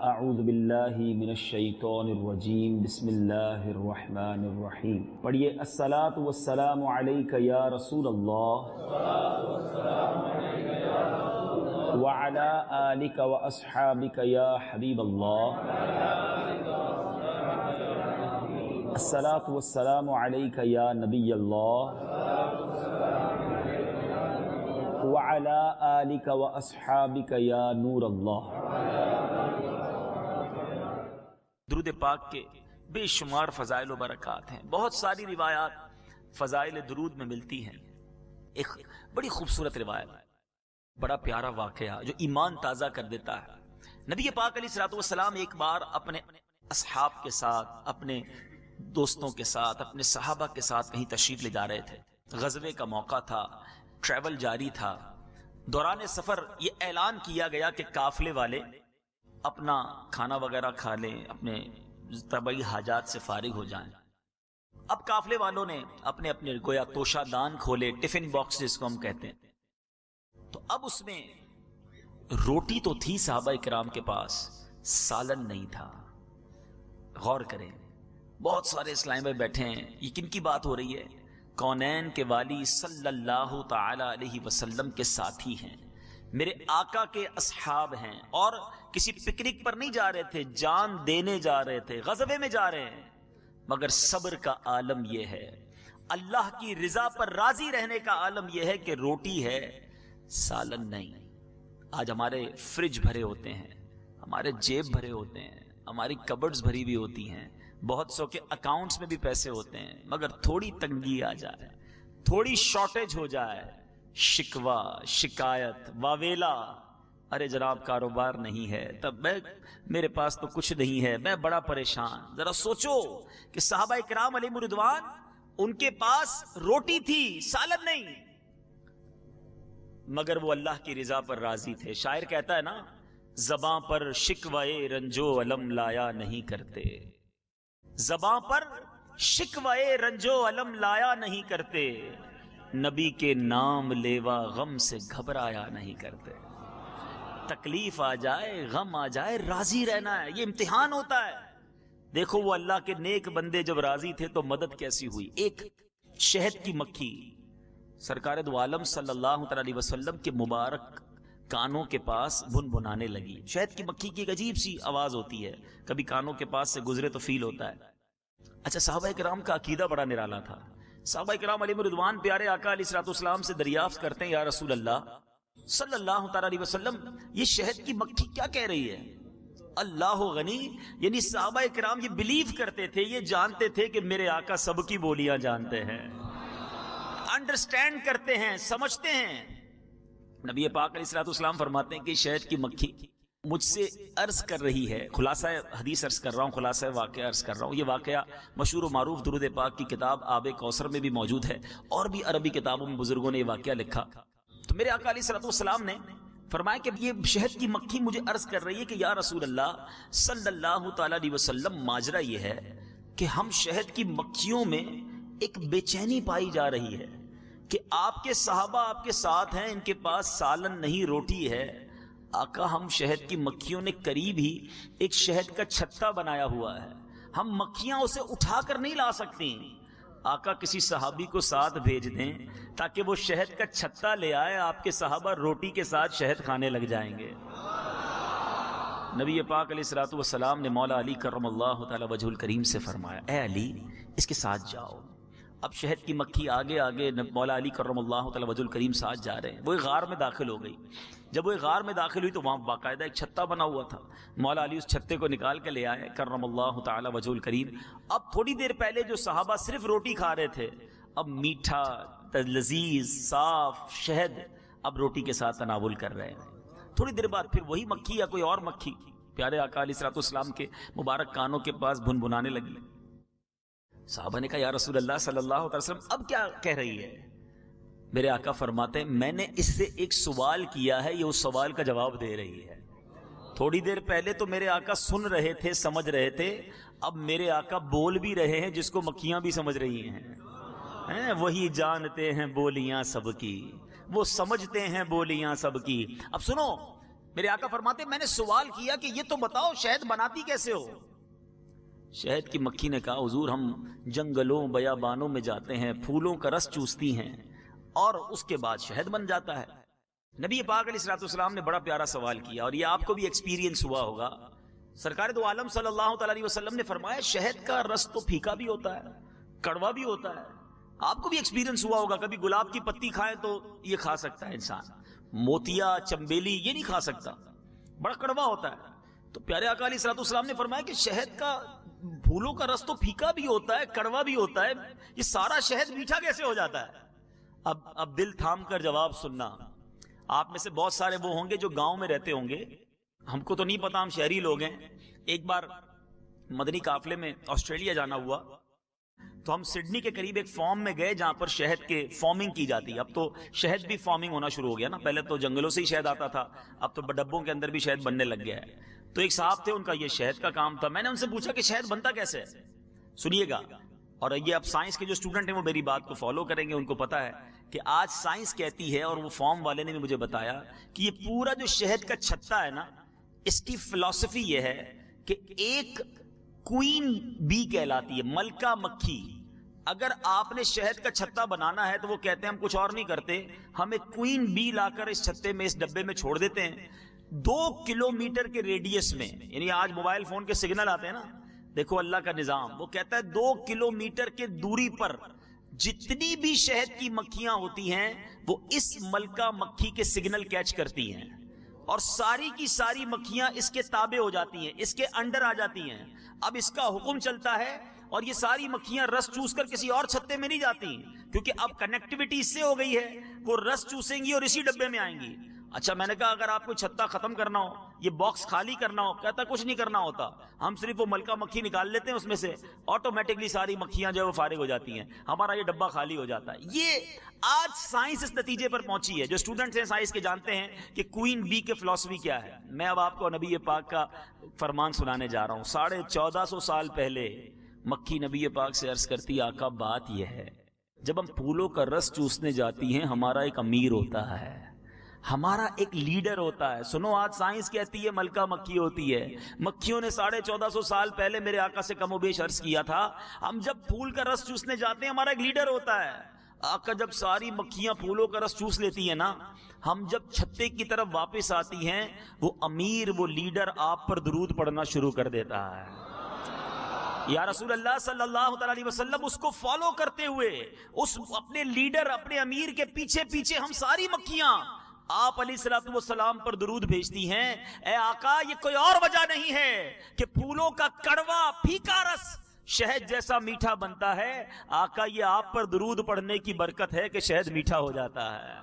اعوذ باللہ من الشیطان الرجیم بسم اللہ الرحمن الرحیم. پڑھیے الصلاۃ والسلام علیک یا رسول اللہ وعلی آلک واصحابک یا حبیب اللہ. الصلاۃ والسلام علیک یا نبی اللہ وعلی آلک واصحابک یا نور اللہ. درود پاک کے بے شمار فضائل و برکات ہیں. بہت ساری روایات فضائل درود میں ملتی ہیں. ایک بڑی خوبصورت روایت، بڑا پیارا واقعہ جو ایمان تازہ کر دیتا ہے. نبی پاک علیہ الصلوۃ والسلام ایک بار اپنے اصحاب کے ساتھ، اپنے دوستوں کے ساتھ، اپنے صحابہ کے ساتھ کہیں تشریف لے جا رہے تھے. غزوے کا موقع تھا، ٹریول جاری تھا. دوران سفر یہ اعلان کیا گیا کہ قافلے والے اپنا کھانا وغیرہ کھا لیں، اپنے طبعی حاجات سے فارغ ہو جائیں. اب قافلے والوں نے اپنے اپنے گویا توشہ دان کھولے، ٹفن باکس جس کو ہم کہتے ہیں. تو اب اس میں روٹی تو تھی صحابہ کرام کے پاس، سالن نہیں تھا. غور کریں، بہت سارے اسلام میں بیٹھے ہیں. یہ کن کی بات ہو رہی ہے؟ کونین کے والی صلی اللہ تعالی علیہ وسلم کے ساتھی ہیں، میرے آقا کے اصحاب ہیں، اور کسی پکنک پر نہیں جا رہے تھے، جان دینے جا رہے تھے، غزوے میں جا رہے ہیں. مگر صبر کا عالم یہ ہے، اللہ کی رضا پر راضی رہنے کا عالم یہ ہے کہ روٹی ہے، سالن نہیں. آج ہمارے فریج بھرے ہوتے ہیں، ہمارے جیب بھرے ہوتے ہیں، ہماری کبرڈز بھری بھی ہوتی ہیں، بہت سو کے اکاؤنٹس میں بھی پیسے ہوتے ہیں. مگر تھوڑی تنگی آ جائے، تھوڑی شارٹیج ہو جائے، شکوہ، شکایت، واویلا، ارے جناب کاروبار نہیں ہے، تب میرے پاس تو کچھ نہیں ہے، میں بڑا پریشان. ذرا سوچو کہ صحابہ کرام علیہ رضوان، ان کے پاس روٹی تھی، سالن نہیں، مگر وہ اللہ کی رضا پر راضی تھے. شاعر کہتا ہے نا، زباں پر شکوہ رنجو علم لایا نہیں کرتے، زباں پر شکوہ رنجو علم لایا نہیں کرتے، نبی کے نام لیوا غم سے گھبرایا نہیں کرتے. تکلیف آ جائے، غم آ جائے، راضی رہنا ہے. یہ امتحان ہوتا ہے. دیکھو وہ اللہ کے نیک بندے جب راضی تھے تو مدد کیسی ہوئی. ایک شہد کی مکھی سرکار دو عالم صلی اللہ علیہ وسلم کے مبارک کانوں کے پاس بھن بھنانے لگی. شہد کی مکھی کی ایک عجیب سی آواز ہوتی ہے، کبھی کانوں کے پاس سے گزرے تو فیل ہوتا ہے. اچھا، صحابہ کرام کا عقیدہ بڑا نرالا تھا. صحابہ کرام علیہ رضوان پیارے آقا علیہ الصلوۃ والسلام سے دریافت کرتے ہیں، یا رسول اللہ صلی اللہ تعالی علیہ وسلم، یہ شہد کی مکھی کیا کہہ رہی ہے؟ اللہ غنی، یعنی صحابہ کرام یہ بلیو کرتے تھے، یہ جانتے تھے کہ میرے آقا سب کی بولیاں جانتے ہیں، انڈرسٹینڈ کرتے ہیں، سمجھتے ہیں. نبی پاک علیہ الصلوۃ والسلام فرماتے ہیں کہ شہد کی مکھی مجھ سے عرض کر رہی ہے، خلاصہ حدیث عرض کر رہا ہوں، خلاصہ واقعہ عرض کر رہا ہوں. یہ واقعہ مشہور و معروف درود پاک کی کتاب آب کوثر میں بھی موجود ہے، اور بھی عربی کتابوں میں بزرگوں نے یہ واقعہ لکھا. تو میرے آقا علیہ الصلوۃ والسلام نے فرمایا کہ یہ شہد کی مکھی مجھے عرض کر رہی ہے کہ یا رسول اللہ صلی اللہ تعالی علیہ وسلم، ماجرا یہ ہے کہ ہم شہد کی مکھیوں میں ایک بے چینی پائی جا رہی ہے کہ آپ کے صحابہ آپ کے ساتھ ہیں، ان کے پاس سالن نہیں، روٹی ہے. آقا ہم شہد کی مکھیوں نے قریب ہی ایک شہد کا چھتا بنایا ہوا ہے، ہم مکھیاں اسے اٹھا کر نہیں لا سکتی. آقا کسی صحابی کو ساتھ بھیج دیں تاکہ وہ شہد کا چھتا لے آئے، آپ کے صحابہ روٹی کے ساتھ شہد کھانے لگ جائیں گے. نبی پاک علیہ الصلوۃ والسلام نے مولا علی کرم اللہ تعالی وجہ الکریم سے فرمایا، اے علی اس کے ساتھ جاؤ. اب شہد کی مکھی آگے آگے، مولا علی کرم اللہ تعالی وجہ الکریم ساتھ جا رہے ہیں. وہ ایک غار میں داخل ہو گئی. جب وہ ایک غار میں داخل ہوئی تو وہاں باقاعدہ ایک چھتا بنا ہوا تھا. مولا علی اس چھتے کو نکال کے لے آئے کرم اللہ تعالی وجہ الکریم. اب تھوڑی دیر پہلے جو صحابہ صرف روٹی کھا رہے تھے، اب میٹھا لذیذ صاف شہد اب روٹی کے ساتھ تناول کر رہے ہیں. تھوڑی دیر بعد پھر وہی مکھی یا کوئی اور مکھی پیارے آقا علیہ الصلوۃ والسلام کے مبارک کانوں کے پاس بھن بھنانے لگی. صحابہ نے کہا یا رسول اللہ صلی اللہ علیہ وسلم اب کیا کہہ رہی ہے؟ میرے آقا فرماتے ہیں میں نے اس سے ایک سوال کیا ہے، یہ اس سوال کا جواب دے رہی ہے. تھوڑی دیر پہلے تو میرے آقا سن رہے تھے، سمجھ رہے تھے، اب میرے آقا بول بھی رہے ہیں جس کو مکھیاں بھی سمجھ رہی ہیں. وہی جانتے ہیں بولیاں سب کی، وہ سمجھتے ہیں بولیاں سب کی. اب سنو، میرے آقا فرماتے میں نے سوال کیا کہ یہ تو بتاؤ شہد بناتی کیسے ہو؟ شہد کی مکھی نے کہا حضور ہم جنگلوں بیابانوں میں جاتے ہیں، پھولوں کا رس چوستی ہیں اور اس کے بعد شہد بن جاتا ہے۔ نبی پاک علیہ السلام نے بڑا پیارا سوال کیا اور یہ آپ کو بھی ایکسپیرینس ہوا ہوگا۔ سرکار دو عالم صلی اللہ علیہ وسلم نے فرمایا شہد کا رس تو پھیکا بھی ہوتا ہے، کڑوا بھی ہوتا ہے۔ آپ کو بھی ایکسپیرینس ہوا ہوگا، کبھی گلاب کی پتی کھائیں تو یہ کھا سکتا ہے انسان، موتیا چمبیلی یہ نہیں کھا سکتا، بڑا کڑوا ہوتا ہے۔ تو پیارے آقا علیہ السلام نے فرمایا کہ شہد کا پھولوں کا رس تو پھیکا بھی ہوتا ہے، کڑوا بھی ہوتا ہے، یہ سارا شہد میٹھا کیسے ہو جاتا ہے؟ اب دل تھام کر جواب سننا۔ آپ میں سے بہت سارے وہ ہوں گے جو گاؤں میں رہتے ہوں گے، ہم کو تو نہیں پتا، ہم شہری لوگ ہیں۔ ایک بار مدنی قافلے میں آسٹریلیا جانا ہوا تو ہم سڈنی کے قریب ایک فارم میں گئے جہاں پر شہد کے فارمنگ کی جاتی ہے۔ اب تو شہد بھی فارمنگ ہونا شروع ہو گیا نا، پہلے تو جنگلوں سے ہی شہد آتا تھا، اب تو ڈبوں کے اندر بھی شہد بننے لگ گیا ہے۔ تو ایک صاحب تھے، ان کا یہ شہد کا کام تھا۔ میں نے ان سے پوچھا کہ شہد بنتا کیسے ہے؟ سنیے گا، اور یہ اب سائنس کے جو اسٹوڈنٹ ہیں وہ میری بات کو فالو کریں گے، ان کو پتا ہے کہ آج سائنس کہتی ہے، اور وہ فارم والے نے بھی مجھے بتایا کہ یہ پورا جو شہد کا چھتا ہے نا، اس کی فلسفی یہ ہے کہ ایک کوئین بی کہلاتی ہے، ملکہ مکھی۔ اگر آپ نے شہد کا چھتا بنانا ہے تو وہ کہتے ہیں ہم کچھ اور نہیں کرتے، ہم ایک کوئین بی لا کر اس چھتے میں، اس ڈبے میں چھوڑ دیتے ہیں، 2 کلومیٹر کے ریڈیس میں، یعنی آج موبائل فون کے سگنل آتے ہیں نا، دیکھو اللہ کا نظام، وہ کہتا ہے 2 کلومیٹر کے دوری پر جتنی بھی شہد کی مکھیاں ہوتی ہیں وہ اس ملکہ مکھی کے سگنل کیچ کرتی ہیں، اور ساری کی ساری مکھیاں اس کے تابع ہو جاتی ہیں، اس کے انڈر آ جاتی ہیں۔ اب اس کا حکم چلتا ہے اور یہ ساری مکھیاں رس چوس کر کسی اور چھتے میں نہیں جاتی، کیونکہ اب کنیکٹیویٹی اس سے ہو گئی ہے، وہ رس چوسیں گی اور اسی ڈبے میں آئیں گی۔ اچھا میں نے کہا اگر آپ کو چھتا ختم کرنا ہو، یہ باکس خالی کرنا ہو، کہتا کچھ نہیں کرنا ہوتا، ہم صرف وہ ملکہ مکھی نکال لیتے ہیں اس میں سے، آٹومیٹکلی ساری مکھیاں جو ہے وہ فارغ ہو جاتی ہیں، ہمارا یہ ڈبہ خالی ہو جاتا ہے۔ یہ آج سائنس اس نتیجے پر پہنچی ہے، جو اسٹوڈنٹس ہیں سائنس کے جانتے ہیں کہ کوئین بی کے فلسفی کیا ہے۔ میں اب آپ کو نبی پاک کا فرمان سنانے جا رہا ہوں۔ 1450 سال پہلے مکھی نبی پاک سے عرض کرتی آقا بات یہ ہے، جب ہم پھولوں کا رس چوسنے جاتی ہیں ہمارا ایک امیر ہوتا ہے، ہمارا ایک لیڈر ہوتا ہے۔ سنو آج سائنس کہتی ہے ملکہ مکھی ہوتی ہے، مکھیوں نے 1450 سال پہلے میرے آقا سے کم و بیش عرض کیا تھا، ہم جب پھول کا رس چوسنے جاتے ہیں ہمارا ایک لیڈر ہوتا ہے۔ آقا جب ساری مکھیاں پھولوں کا رس چوس لیتی ہیں نا، ہم جب چھتے کی طرف واپس آتی ہیں، وہ امیر، وہ لیڈر آپ پر درود پڑھنا شروع کر دیتا ہے۔ یا رسول اللہ صلی اللہ علیہ وسلم، اس کو فالو کرتے ہوئے، اس اپنے لیڈر، اپنے امیر کے پیچھے پیچھے ہم ساری مکھیاں آپ علیہ الصلوۃ والسلام پر درود بھیجتی ہیں۔ اے آقا یہ کوئی اور وجہ نہیں ہے کہ پھولوں کا کڑوا پھیکا رس شہد جیسا میٹھا بنتا ہے، آقا یہ آپ پر درود پڑھنے کی برکت ہے کہ شہد میٹھا ہو جاتا ہے۔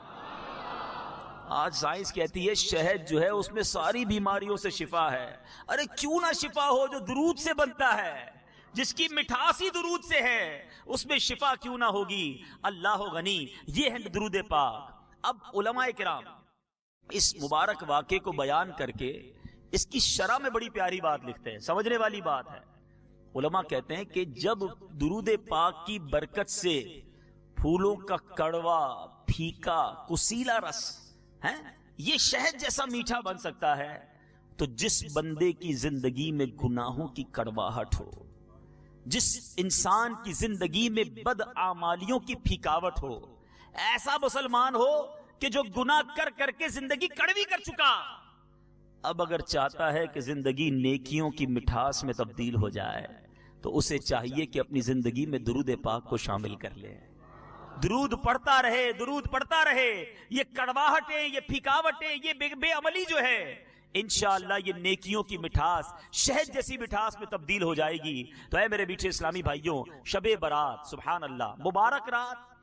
آج سائنس کہتی ہے شہد جو ہے اس میں ساری بیماریوں سے شفا ہے۔ ارے کیوں نہ شفا ہو جو درود سے بنتا ہے، جس کی مٹھاس ہی درود سے ہے، اس میں شفا کیوں نہ ہوگی؟ اللہ غنی۔ یہ ہے درود پاک۔ اب علماء کرام اس مبارک واقعے کو بیان کر کے اس کی شرح میں بڑی پیاری بات لکھتے ہیں، سمجھنے والی بات ہے۔ علماء کہتے ہیں کہ جب درود پاک کی برکت سے پھولوں کا کڑوا، پھیکا، کسیلا رس ہے یہ شہد جیسا میٹھا بن سکتا ہے، تو جس بندے کی زندگی میں گناہوں کی کڑواہٹ ہو، جس انسان کی زندگی میں بدعمالیوں کی پھیکاوٹ ہو، ایسا مسلمان ہو کہ جو گناہ کر کر کے زندگی کڑوی کر چکا، اب اگر چاہتا ہے کہ زندگی نیکیوں کی مٹھاس میں تبدیل ہو جائے تو اسے چاہیے کہ اپنی زندگی میں درود پاک کو شامل کر لے، درود پڑھتا رہے، درود پڑھتا رہے۔ یہ کڑواہٹیں، یہ پھیکاوٹیں، یہ بے عملی جو ہے، انشاءاللہ یہ نیکیوں کی مٹھاس، شہد جیسی مٹھاس میں تبدیل ہو جائے گی۔ تو اے میرے میٹھے اسلامی بھائیوں، شب برات، سبحان اللہ، مبارک رات،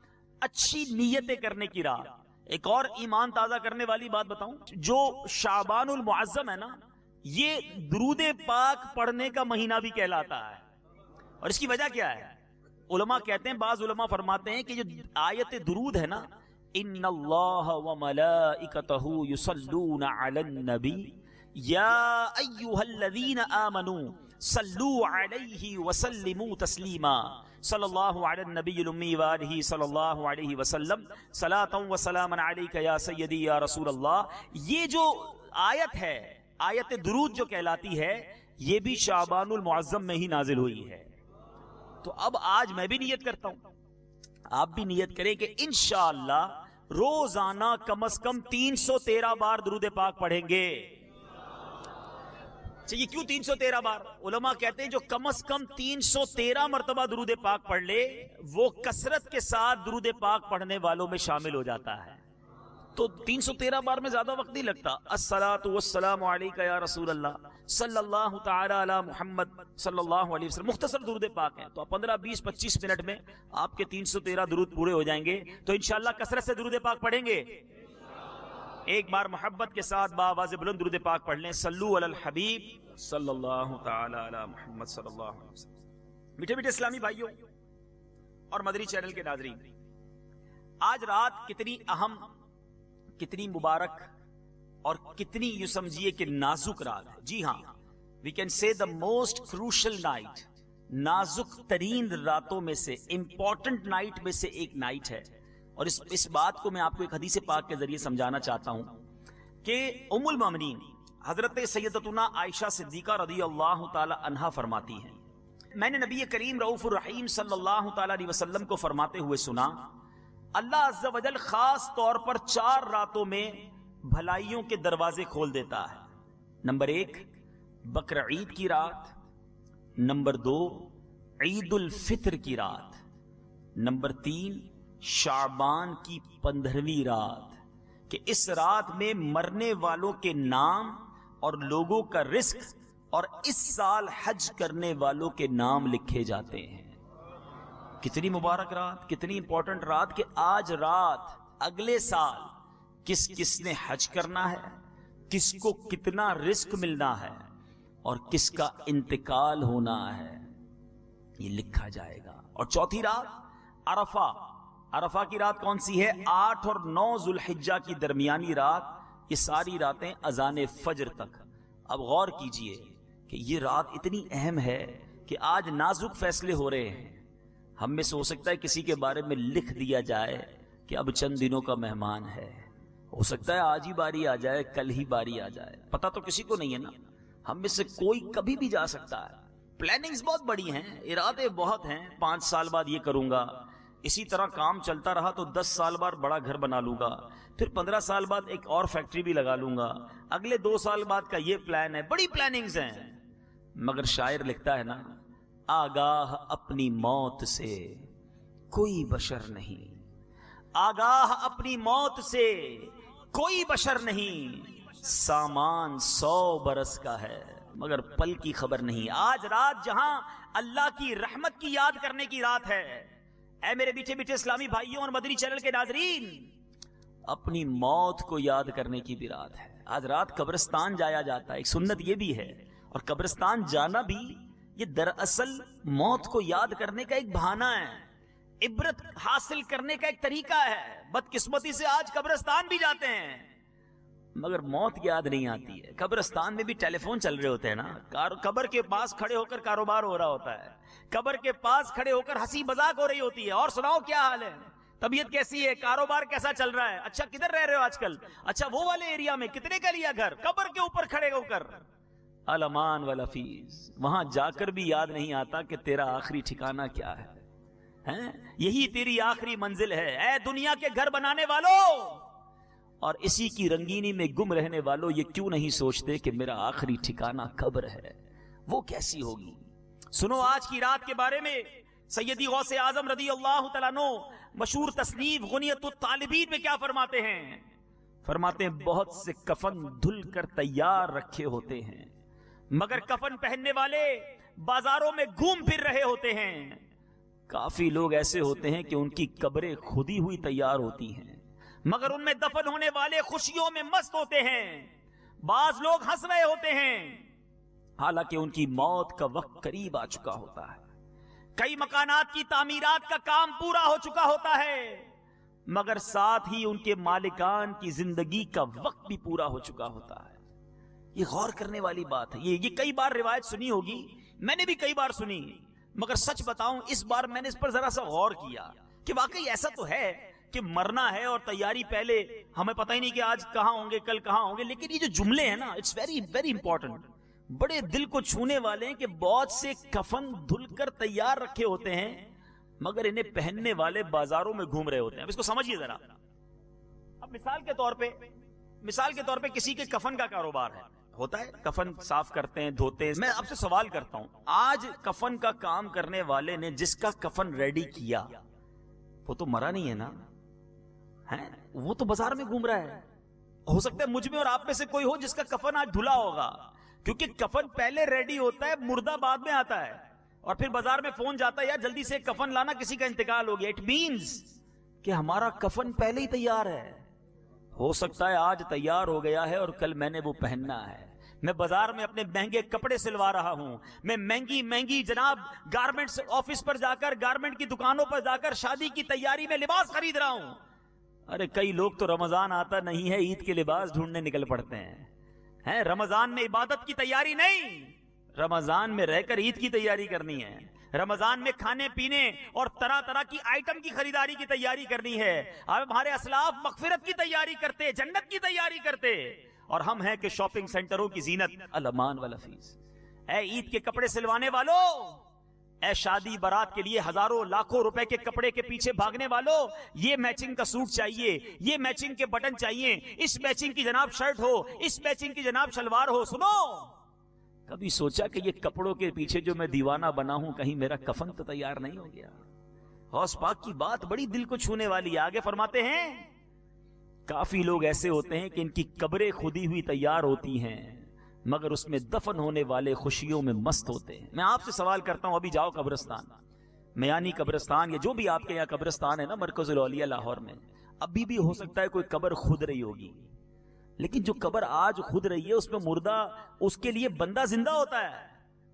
اچھی نیتیں کرنے کی رات۔ ایک اور ایمان تازہ کرنے والی بات بتاؤں، جو شعبان المعظم ہے نا، یہ درود پاک پڑھنے کا مہینہ بھی کہلاتا ہے، اور اس کی وجہ کیا ہے؟ علماء کہتے ہیں، بعض علماء فرماتے ہیں کہ جو آیت درود ہے نا، ان اللہ وملائکتہ یصلون علی النبی یا ایھا الذین آمنوا صلو علیہ وسلموا تسلیما صلی اللہ علی النبی الامی وآلہ صلی اللہ علیہ وسلم صلاۃ و سلاما علیک یا سیدی یا رسول اللہ. یہ جو آیت ہے، آیت درود جو کہلاتی ہے، یہ بھی شعبان المعظم میں ہی نازل ہوئی ہے. تو اب آج میں بھی نیت کرتا ہوں، آپ بھی نیت کریں کہ انشاءاللہ روزانہ کم از کم 313 بار درود پاک پڑھیں گے. یہ کیوں 313 بار؟ علماء کہتے ہیں جو کم از کم 313 مرتبہ درود پاک پڑھ لے وہ کثرت کے ساتھ درود پاک پڑھنے والوں میں شامل ہو جاتا ہے. تو 313 بار میں زیادہ وقت نہیں لگتا. الصلاۃ والسلام علیک یا رسول اللہ صلی اللہ تعالی علی محمد صلی اللہ علیہ وسلم. مختصر درود پاک ہیں، تو 15 20 25 منٹ میں آپ کے 313 درود پورے ہو جائیں گے. تو انشاءاللہ کثرت سے درود پاک پڑھیں گے. ایک بار محبت کے ساتھ باواز بلند درود پاک پڑھ لیں. صلو علی الحبیب صلی اللہ تعالی علی محمد صلی اللہ علیہ وسلم. میٹھے میٹھے اسلامی بھائیوں اور مدری چینل کے ناظرین، آج رات کتنی اہم، کتنی مبارک اور کتنی یوں سمجھیے کہ نازک رات ہے. جی ہاں، we can say the most crucial night, نازک ترین راتوں میں سے، امپورٹنٹ نائٹ میں سے ایک نائٹ ہے. اور اس بات کو میں آپ کو ایک حدیث پاک کے ذریعے سمجھانا چاہتا ہوں کہ ام المومنین حضرت سیدتنا عائشہ صدیقہ رضی اللہ تعالی عنہا فرماتی ہیں، میں نے نبی کریم رؤوف الرحیم صلی اللہ تعالی علیہ وسلم کو فرماتے ہوئے سنا، اللہ عز و جل خاص طور پر 4 راتوں میں بھلائیوں کے دروازے کھول دیتا ہے. نمبر 1 بقر عید کی رات، نمبر 2 عید الفطر کی رات، نمبر 3 شعبان کی 15ویں رات، کہ اس رات میں مرنے والوں کے نام اور لوگوں کا رزق اور اس سال حج کرنے والوں کے نام لکھے جاتے ہیں. کتنی مبارک رات، کتنی امپورٹنٹ رات کہ آج رات اگلے سال کس کس نے حج کرنا ہے، کس کو کتنا رزق ملنا ہے اور کس کا انتقال ہونا ہے، یہ لکھا جائے گا. اور چوتھی رات عرفہ. عرفہ کی رات کون سی ہے؟ 8 اور 9 ذوالحجہ کی درمیانی رات. یہ ساری راتیں اذان فجر تک. اب غور کیجئے کہ یہ رات اتنی اہم ہے کہ آج نازک فیصلے ہو رہے ہیں. ہم میں سے ہو سکتا ہے کسی کے بارے میں لکھ دیا جائے کہ اب چند دنوں کا مہمان ہے، ہو سکتا ہے آج ہی باری آ جائے، کل ہی باری آ جائے، پتہ تو کسی کو نہیں ہے نا. ہم میں سے کوئی کبھی بھی جا سکتا ہے. پلاننگز بہت بڑی ہیں، ارادے بہت ہیں. 5 سال بعد یہ کروں گا، اسی طرح کام چلتا رہا تو 10 سال بعد بڑا گھر بنا لوں گا، پھر 15 سال بعد ایک اور فیکٹری بھی لگا لوں گا، اگلے 2 سال بعد کا یہ پلان ہے. بڑی پلاننگز ہیں. مگر شاعر لکھتا ہے نا، آگاہ اپنی موت سے کوئی بشر نہیں، آگاہ اپنی موت سے کوئی بشر نہیں، سامان 100 برس کا ہے مگر پل کی خبر نہیں. آج رات جہاں اللہ کی رحمت کی یاد کرنے کی رات ہے، اے میرے میٹھے میٹھے اسلامی بھائیوں اور مدنی چینل کے ناظرین، اپنی موت کو یاد کرنے کی بھی رات ہے. آج رات قبرستان جایا جاتا ہے. ایک سنت یہ بھی ہے، اور قبرستان جانا بھی یہ دراصل موت کو یاد کرنے کا ایک بہانہ ہے، عبرت حاصل کرنے کا ایک طریقہ ہے. بدقسمتی سے آج قبرستان بھی جاتے ہیں مگر موت یاد نہیں آتی ہے. قبرستان میں بھی ٹیلی فون چل رہے ہوتے ہیں نا، قبر کے پاس کھڑے ہو کر کاروبار ہو رہا ہوتا ہے، قبر کے پاس کھڑے ہو کر ہنسی مذاق ہو رہی ہوتی ہے. اور سناؤ کیا حال ہے، طبیعت کیسی ہے، کاروبار کیسا چل رہا ہے، اچھا کدھر رہ رہے ہو آج کل، اچھا وہ والے ایریا میں کتنے کا لیا گھر. قبر کے اوپر کھڑے ہو کر الامان والافیز، وہاں جا کر بھی یاد نہیں آتا کہ تیرا آخری ٹھکانہ کیا ہے. یہی تیری آخری منزل ہے اے دنیا کے گھر بنانے والوں. اور اسی کی رنگینی میں گم رہنے والوں، یہ کیوں نہیں سوچتے کہ میرا آخری ٹھکانہ قبر ہے، وہ کیسی ہوگی. سنو آج کی رات کے بارے میں سیدی غوث اعظم رضی اللہ تعالیٰ عنہ مشہور تصنیف غنیت الطالبین میں کیا فرماتے ہیں؟ فرماتے ہیں بہت سے کفن دھل کر تیار رکھے ہوتے ہیں مگر کفن پہننے والے بازاروں میں گھوم پھر رہے ہوتے ہیں. کافی لوگ ایسے ہوتے ہیں کہ ان کی قبریں خود ہی ہوئی تیار ہوتی ہیں مگر ان میں دفن ہونے والے خوشیوں میں مست ہوتے ہیں. بعض لوگ ہنس رہے ہوتے ہیں حالانکہ ان کی موت کا وقت قریب آ چکا ہوتا ہے. کئی مکانات کی تعمیرات کا کام پورا ہو چکا ہوتا ہے مگر ساتھ ہی ان کے مالکان کی زندگی کا وقت بھی پورا ہو چکا ہوتا ہے. یہ غور کرنے والی بات ہے. یہ کئی بار روایت سنی ہوگی, میں نے بھی کئی بار سنی, مگر سچ بتاؤں اس بار میں نے اس پر ذرا سا غور کیا کہ واقعی ایسا تو ہے کہ مرنا ہے اور تیاری پہلے, ہمیں پتہ ہی نہیں کہ آج کہاں ہوں گے, کل کہاں ہوں گے. لیکن یہ جو جملے ہیں نا, اٹس ویری ویری امپورٹنٹ, بڑے دل کو چھونے والے ہیں کہ بہت سے کفن دھل کر تیار رکھے ہوتے ہیں مگر انہیں پہننے والے بازاروں میں گھوم رہے ہوتے ہیں. اب اس کو سمجھیے ذرا. اب مثال کے طور پہ کسی کے کفن کا کاروبار ہے, ہوتا ہے, کفن صاف کرتے ہیں, دھوتے ہیں. میں آپ سے سوال کرتا ہوں, آج کفن کا کام کرنے والے نے جس کا کفن ریڈی کیا وہ تو مرا نہیں ہے نا, وہ تو بازار میں گھوم رہا ہے. ہو سکتا ہے مجھ میں اور آپ میں سے کوئی ہو جس کا کفن آج دھلا ہوگا, کیونکہ کفن پہلے ریڈی ہوتا ہے, مردہ بعد میں آتا ہے, اور پھر بازار میں فون جاتا ہے, یا جلدی سے کفن لانا, کسی کا انتقال ہو گیا. اٹ مینز کہ ہمارا کفن پہلے ہی تیار ہے. ہو سکتا ہے آج تیار ہو گیا ہے اور کل میں نے وہ پہننا ہے. میں بازار میں اپنے مہنگے کپڑے سلوا رہا ہوں, میں مہنگی جناب گارمنٹس آفس پر جا کر, گارمنٹ کی دکانوں پر جا کر شادی کی تیاری میں لباس خرید رہا ہوں. ارے کئی لوگ تو رمضان آتا نہیں ہے, عید کے لباس ڈھونڈنے نکل پڑتے ہیں. رمضان میں عبادت کی تیاری نہیں, رمضان میں رہ کر عید کی تیاری کرنی ہے. رمضان میں کھانے پینے اور طرح طرح کی آئٹم کی خریداری کی تیاری کرنی ہے. اب ہمارے اسلاف مغفرت کی تیاری کرتے, جنت کی تیاری کرتے, اور ہم ہیں کہ شاپنگ سینٹروں کی زینت. الامان والفیس. اے عید کے کپڑے سلوانے والوں, اے شادی بارات کے لیے ہزاروں لاکھوں روپے کے کپڑے کے پیچھے بھاگنے والوں, یہ میچنگ کا سوٹ چاہیے, یہ میچنگ کے بٹن چاہیے, اس میچنگ کی جناب شرٹ ہو, اس میچنگ کی جناب شلوار ہو. سنو, کبھی سوچا کہ یہ کپڑوں کے پیچھے جو میں دیوانہ بنا ہوں, کہیں میرا کفن تو تیار نہیں ہو گیا؟ غوث پاک کی بات بڑی دل کو چھونے والی ہے. آگے فرماتے ہیں, کافی لوگ ایسے ہوتے ہیں کہ ان کی قبریں خودی ہوئی تیار ہوتی ہیں مگر اس میں دفن ہونے والے خوشیوں میں مست ہوتے ہیں. میں آپ سے سوال کرتا ہوں, ابھی جاؤ قبرستان, میانی قبرستان, یا جو بھی آپ کے یہاں قبرستان ہے نا, مرکز الاولیاء لاہور میں, ابھی بھی ہو سکتا ہے کوئی قبر خود رہی ہوگی, لیکن جو قبر آج خود رہی ہے اس میں مردہ, اس کے لیے بندہ زندہ ہوتا ہے,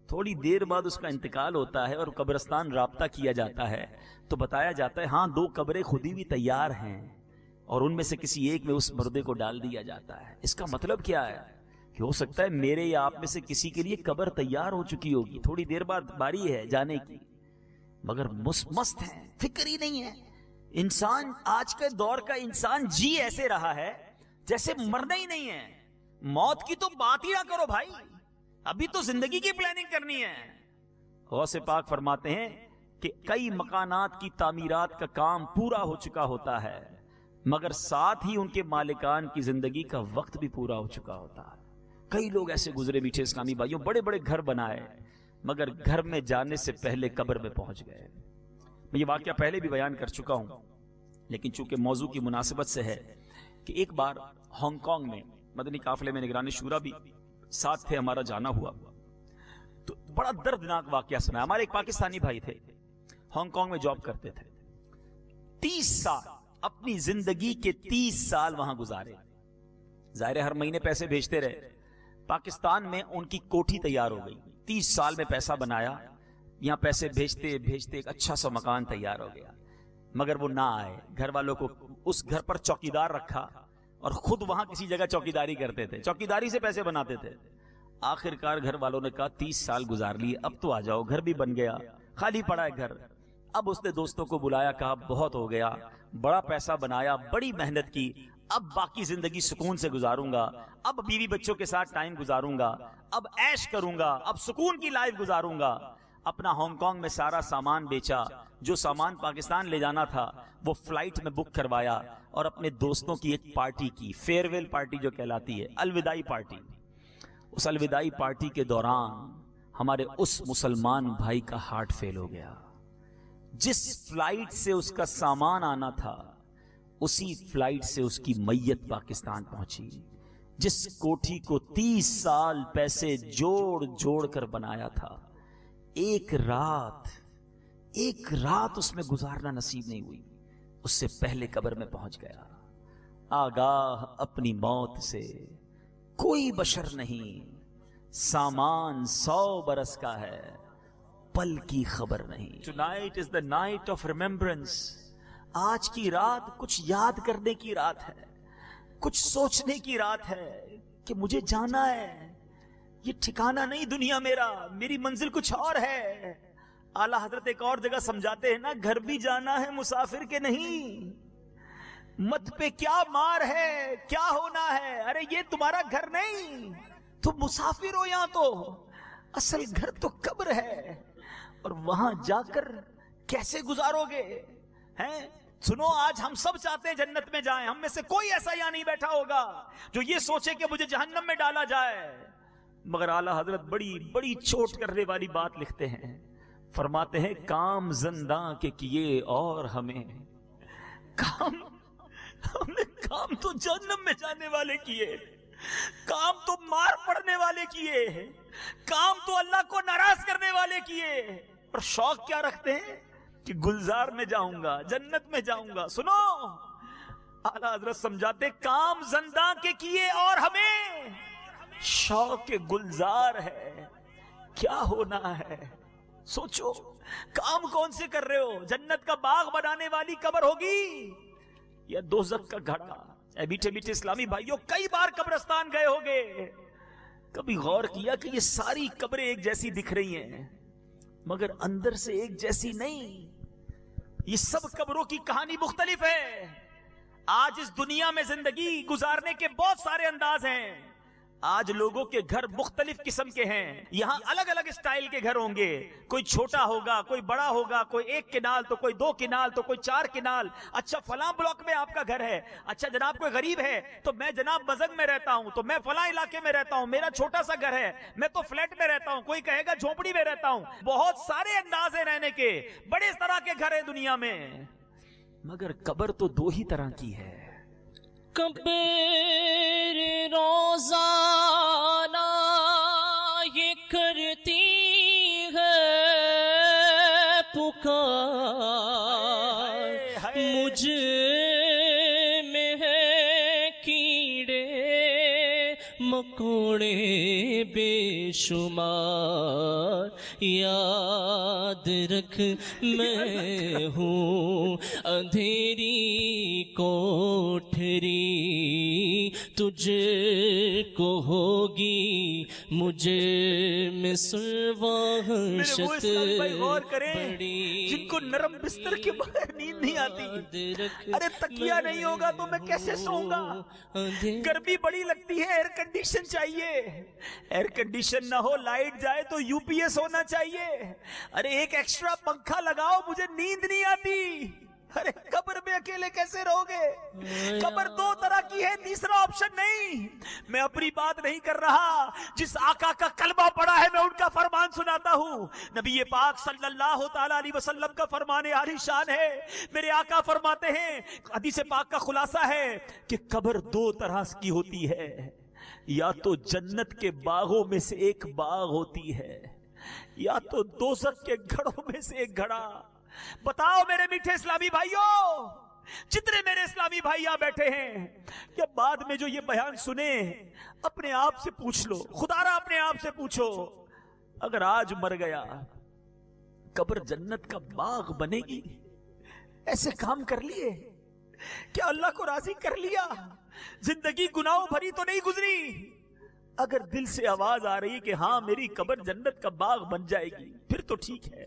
تھوڑی دیر بعد اس کا انتقال ہوتا ہے اور قبرستان رابطہ کیا جاتا ہے تو بتایا جاتا ہے ہاں 2 قبریں خودی بھی تیار ہیں اور ان میں سے کسی ایک میں اس مردے کو ڈال دیا جاتا ہے. اس کا مطلب کیا ہے کہ ہو سکتا ہے میرے یا آپ میں سے کسی کے لیے قبر تیار ہو چکی ہوگی, تھوڑی دیر بعد باری ہے جانے کی, مگر مست ہے, فکر ہی نہیں ہے. انسان آج کے دور کا انسان جی ایسے رہا ہے جیسے مرنا ہی نہیں ہے. موت کی تو بات ہی نہ کرو بھائی, ابھی تو زندگی کی پلاننگ کرنی ہے. غوث پاک فرماتے ہیں کہ کئی مکانات کی تعمیرات کا کام پورا ہو چکا ہوتا ہے مگر ساتھ ہی ان کے مالکان کی زندگی کا وقت بھی پورا ہو چکا ہوتا ہے. کئی لوگ ایسے گزرے میٹھے اسلامی بھائیوں, بڑے بڑے گھر بنائے مگر گھر میں جانے سے پہلے قبر میں پہنچ گئے. میں یہ واقعہ پہلے بھی بیان کر چکا ہوں لیکن چونکہ موضوع کی مناسبت سے ہے کہ ایک بار ہانگ کانگ میں مدنی قافلے میں نگران شورا بھی ساتھ تھے, ہمارا جانا ہوا تو بڑا دردناک واقعہ سنا. ہمارے ایک پاکستانی بھائی تھے, ہانگ کانگ میں جاب کرتے تھے, 30 سال اپنی زندگی کے 30 سال وہاں گزارے. ظاہر ہے ہر مہینے پیسے بھیجتے رہے. پاکستان میں ان کی کوٹھی تیار ہو گئی, 30 سال میں پیسہ بنایا, یہاں پیسے بھیجتے بھیجتے ایک اچھا سا مکان تیار ہو گیا مگر وہ نہ آئے. گھر والوں کو اس گھر پر چوکیدار رکھا اور خود وہاں کسی جگہ چوکیداری کرتے تھے, چوکیداری سے پیسے بناتے تھے. آخر کار گھر والوں نے کہا 30 سال گزار لیے, اب تو آ جاؤ. گھر بھی بن گیا, خالی پڑا ہے گھر. اب اس نے دوستوں کو بلایا, کہا بہت ہو گیا, بڑا پیسہ بنایا, بڑی محنت کی, اب باقی زندگی سکون سے گزاروں گا, اب بیوی بچوں کے ساتھ ٹائم گزاروں گا, اب عیش کروں گا, اب سکون کی لائف گزاروں گا. اپنا ہانگ کانگ میں سارا سامان بیچا, جو سامان پاکستان لے جانا تھا وہ فلائٹ میں بک کروایا اور اپنے دوستوں کی ایک پارٹی کی, فیئر ویل پارٹی جو کہلاتی ہے, الوداعی پارٹی. اس الوداعی پارٹی کے دوران ہمارے اس مسلمان بھائی کا ہارٹ فیل ہو گیا. جس فلائٹ سے اس کا سامان آنا تھا اسی فلائٹ سے اس کی میت پاکستان پہنچی. جس کوٹھی کو 30 سال پیسے جوڑ جوڑ کر بنایا تھا, ایک رات اس میں گزارنا نصیب نہیں ہوئی, اس سے پہلے قبر میں پہنچ گیا. آگاہ اپنی موت سے کوئی بشر نہیں, سامان 100 برس کا ہے, پل کی خبر نہیں. Tonight is the night of remembrance. آج کی رات کچھ یاد کرنے کی رات ہے, کچھ سوچنے کی رات ہے کہ مجھے جانا ہے, یہ ٹھکانہ نہیں دنیا میرا، میری منزل کچھ اور ہے. اعلی حضرت ایک اور جگہ سمجھاتے ہیں نا، گھر بھی جانا ہے مسافر کے نہیں، مت پہ کیا مار ہے، کیا ہونا ہے، ارے یہ تمہارا گھر نہیں، تم مسافر ہو یہاں، تو اصل گھر تو قبر ہے، اور وہاں جا کر کیسے گزارو گے ہیں؟ سنو، آج ہم سب چاہتے ہیں جنت میں جائیں، ہم میں سے کوئی ایسا یہاں نہیں بیٹھا ہوگا جو یہ سوچے کہ مجھے جہنم میں ڈالا جائے، مگر اعلیٰ حضرت بڑی بڑی چوٹ کرنے والی بات لکھتے ہیں، فرماتے ہیں کام زنداں کے کیے اور ہمیں کام، ہم نے کام تو جہنم میں جانے والے کیے، کام تو مار پڑنے والے کیے، کام تو اللہ کو ناراض کرنے والے کیے، اور شوق کیا رکھتے ہیں کہ گلزار میں جاؤں گا، جنت میں جاؤں گا. سنو، اعلیٰ حضرت سمجھاتے کام زنداں کے کیے اور ہمیں شوق گلزار ہے، کیا ہونا ہے؟ سوچو، کام کون سے کر رہے ہو؟ جنت کا باغ بنانے والی قبر ہوگی یا دوزخ کا گھڑا؟ اے میٹھے میٹھے اسلامی بھائیوں، کئی بار قبرستان گئے ہوگے، کبھی غور کیا کہ یہ ساری قبریں ایک جیسی دکھ رہی ہیں مگر اندر سے ایک جیسی نہیں، یہ سب قبروں کی کہانی مختلف ہے. آج اس دنیا میں زندگی گزارنے کے بہت سارے انداز ہیں، آج لوگوں کے گھر مختلف قسم کے ہیں، یہاں الگ الگ اسٹائل کے گھر ہوں گے، کوئی چھوٹا ہوگا، کوئی بڑا ہوگا، کوئی 1 کنال تو کوئی 2 کنال تو کوئی 4 کنال. اچھا فلاں بلاک میں آپ کا گھر ہے، اچھا جناب کوئی غریب ہے تو میں جناب بزنگ میں رہتا ہوں، تو میں فلاں علاقے میں رہتا ہوں، میرا چھوٹا سا گھر ہے، میں تو فلیٹ میں رہتا ہوں، کوئی کہے گا جھونپڑی میں رہتا ہوں. بہت سارے انداز ہیں رہنے کے، بڑے طرح کے گھر ہیں دنیا میں، مگر قبر تو 2 ہی طرح کی ہے. قبر روزانہ یہ کرتی ہے پکار، مجھ میں ہے کیڑے مکوڑے بے شمار، یاد رکھ میں ہوں اندھیری کوٹھری، تجھ کو ہوگی مجھے مثل وحشت بڑی. جن کو نرم بستر کے بغیر نیند نہیں آتی، ارے تکیہ نہیں ہوگا تو میں کیسے سوؤں گا؟ گرمی بڑی لگتی ہے، ایئر کنڈیشن چاہیے، ایئر کنڈیشن نہ ہو، لائٹ جائے تو یو پی ایس ہونا چاہیے، ارے ایک ایکسٹرا پنکھا لگاؤ، مجھے نیند نہیں آتی. ارے قبر میں اکیلے کیسے رہو گے؟ قبر 2 طرح کی ہے، تیسرا آپشن نہیں. میں اپنی بات نہیں کر رہا، جس آقا کا کلمہ پڑا ہے میں ان کا فرمان سناتا ہوں. نبی پاک صلی اللہ تعالی علیہ وسلم کا فرمان عالی شان ہے. میرے آقا فرماتے ہیں، حدیث پاک کا خلاصہ ہے کہ قبر 2 طرح کی ہوتی ہے، یا تو جنت کے باغوں میں سے ایک باغ ہوتی ہے، یا تو دوزخ کے گھڑوں میں سے ایک گھڑا. بتاؤ میرے میٹھے اسلامی بھائیوں، جتنے میرے اسلامی بھائی یہاں بیٹھے ہیں یا بعد میں جو یہ بیان سنے، اپنے آپ سے پوچھ لو، خدا را اپنے آپ سے پوچھو، اگر آج مر گیا قبر جنت کا باغ بنے گی؟ ایسے کام کر لیے، کیا اللہ کو راضی کر لیا؟ زندگی گناہوں بھری تو نہیں گزری؟ اگر دل سے آواز آ رہی کہ ہاں میری قبر جنت کا باغ بن جائے گی، پھر تو ٹھیک ہے.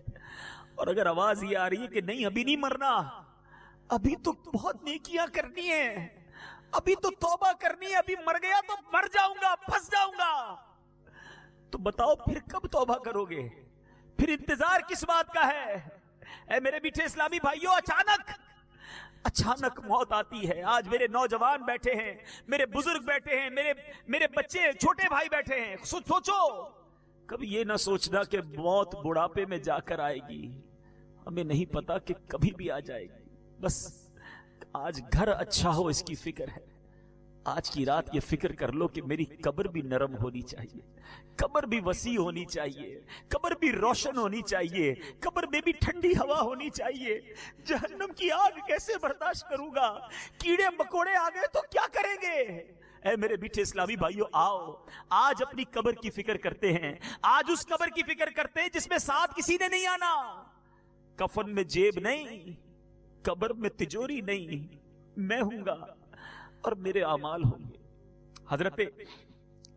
اور اگر آواز یہ آ رہی ہے کہ نہیں ابھی نہیں مرنا، ابھی تو بہت نیکیاں کرنی ہے، ابھی تو توبہ کرنی ہے، ابھی مر گیا تو مر جاؤں گا، پھنس جاؤں گا، تو بتاؤ پھر کب توبہ کرو گے؟ پھر انتظار کس بات کا ہے؟ اے میرے میٹھے اسلامی بھائیوں، اچانک موت آتی ہے. آج میرے نوجوان بیٹھے ہیں، میرے بزرگ بیٹھے ہیں، میرے بچے چھوٹے بھائی بیٹھے ہیں. سوچو، کبھی یہ نہ سوچنا کہ موت بڑھاپے میں جا کر آئے گی، ہمیں نہیں پتا کہ کبھی بھی آ جائے گی. بس آج گھر اچھا ہو اس کی فکر ہے. آج کی رات یہ فکر کر لو کہ میری قبر بھی نرم ہونی چاہیے، قبر بھی وسیع ہونی چاہیے، قبر بھی روشن ہونی چاہیے، قبر میں بھی ٹھنڈی ہوا ہونی چاہیے. جہنم کی آگ کیسے برداشت کروں گا؟ کیڑے مکوڑے آ گئے تو کیا کریں گے؟ اے میرے میٹھے اسلامی بھائیوں، آؤ آج اپنی قبر کی فکر کرتے ہیں. آج اس قبر کی فکر کرتے ہیں جس میں ساتھ کسی نے نہیں آنا. کفن میں جیب نہیں، قبر میں تجوری نہیں، میں ہوں گا اور میرے اعمال ہوں گے. حضرت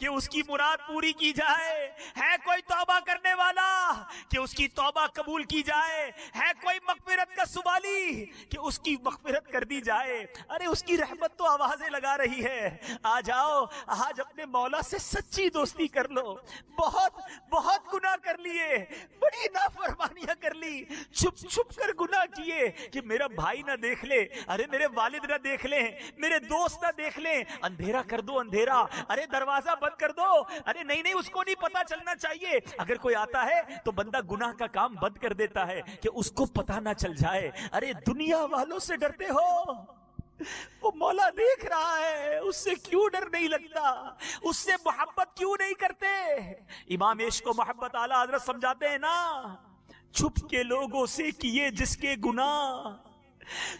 کہ اس کی مراد پوری کی جائے، ہے کوئی توبہ کرنے والا کہ اس کی توبہ قبول کی جائے، ہے کوئی مغفرت کا سوالی کہ اس کی مغفرت کر دی جائے۔ ارے اس کی رحمت تو آوازیں لگا رہی ہے، آ جاؤ آج اپنے مولا سے سچی دوستی کر لو۔ بہت گناہ کر لیے، بڑی نافرمانیاں کر لی، چھپ چھپ کر گناہ کیے کہ میرا بھائی نہ دیکھ لے، ارے میرے والد نہ دیکھ لیں، میرے دوست نہ دیکھ لیں، اندھیرا کر دو اندھیرا، ارے دروازہ بند کر دو، ارے نہیں اس کو نہیں پتا چلنا چاہیے۔ اگر کوئی آتا ہے تو بندہ گناہ کا کام بند کر دیتا ہے کہ اس کو پتا نہ چل جائے۔ ارے دنیا والوں سے ڈرتے ہو، وہ مولا دیکھ رہا ہے، اس سے کیوں ڈر نہیں لگتا، اس سے محبت کیوں نہیں کرتے؟ امام عشق و محبت اعلیٰ حضرت سمجھاتے ہیں نا، چھپ کے لوگوں سے کیے جس کے گناہ،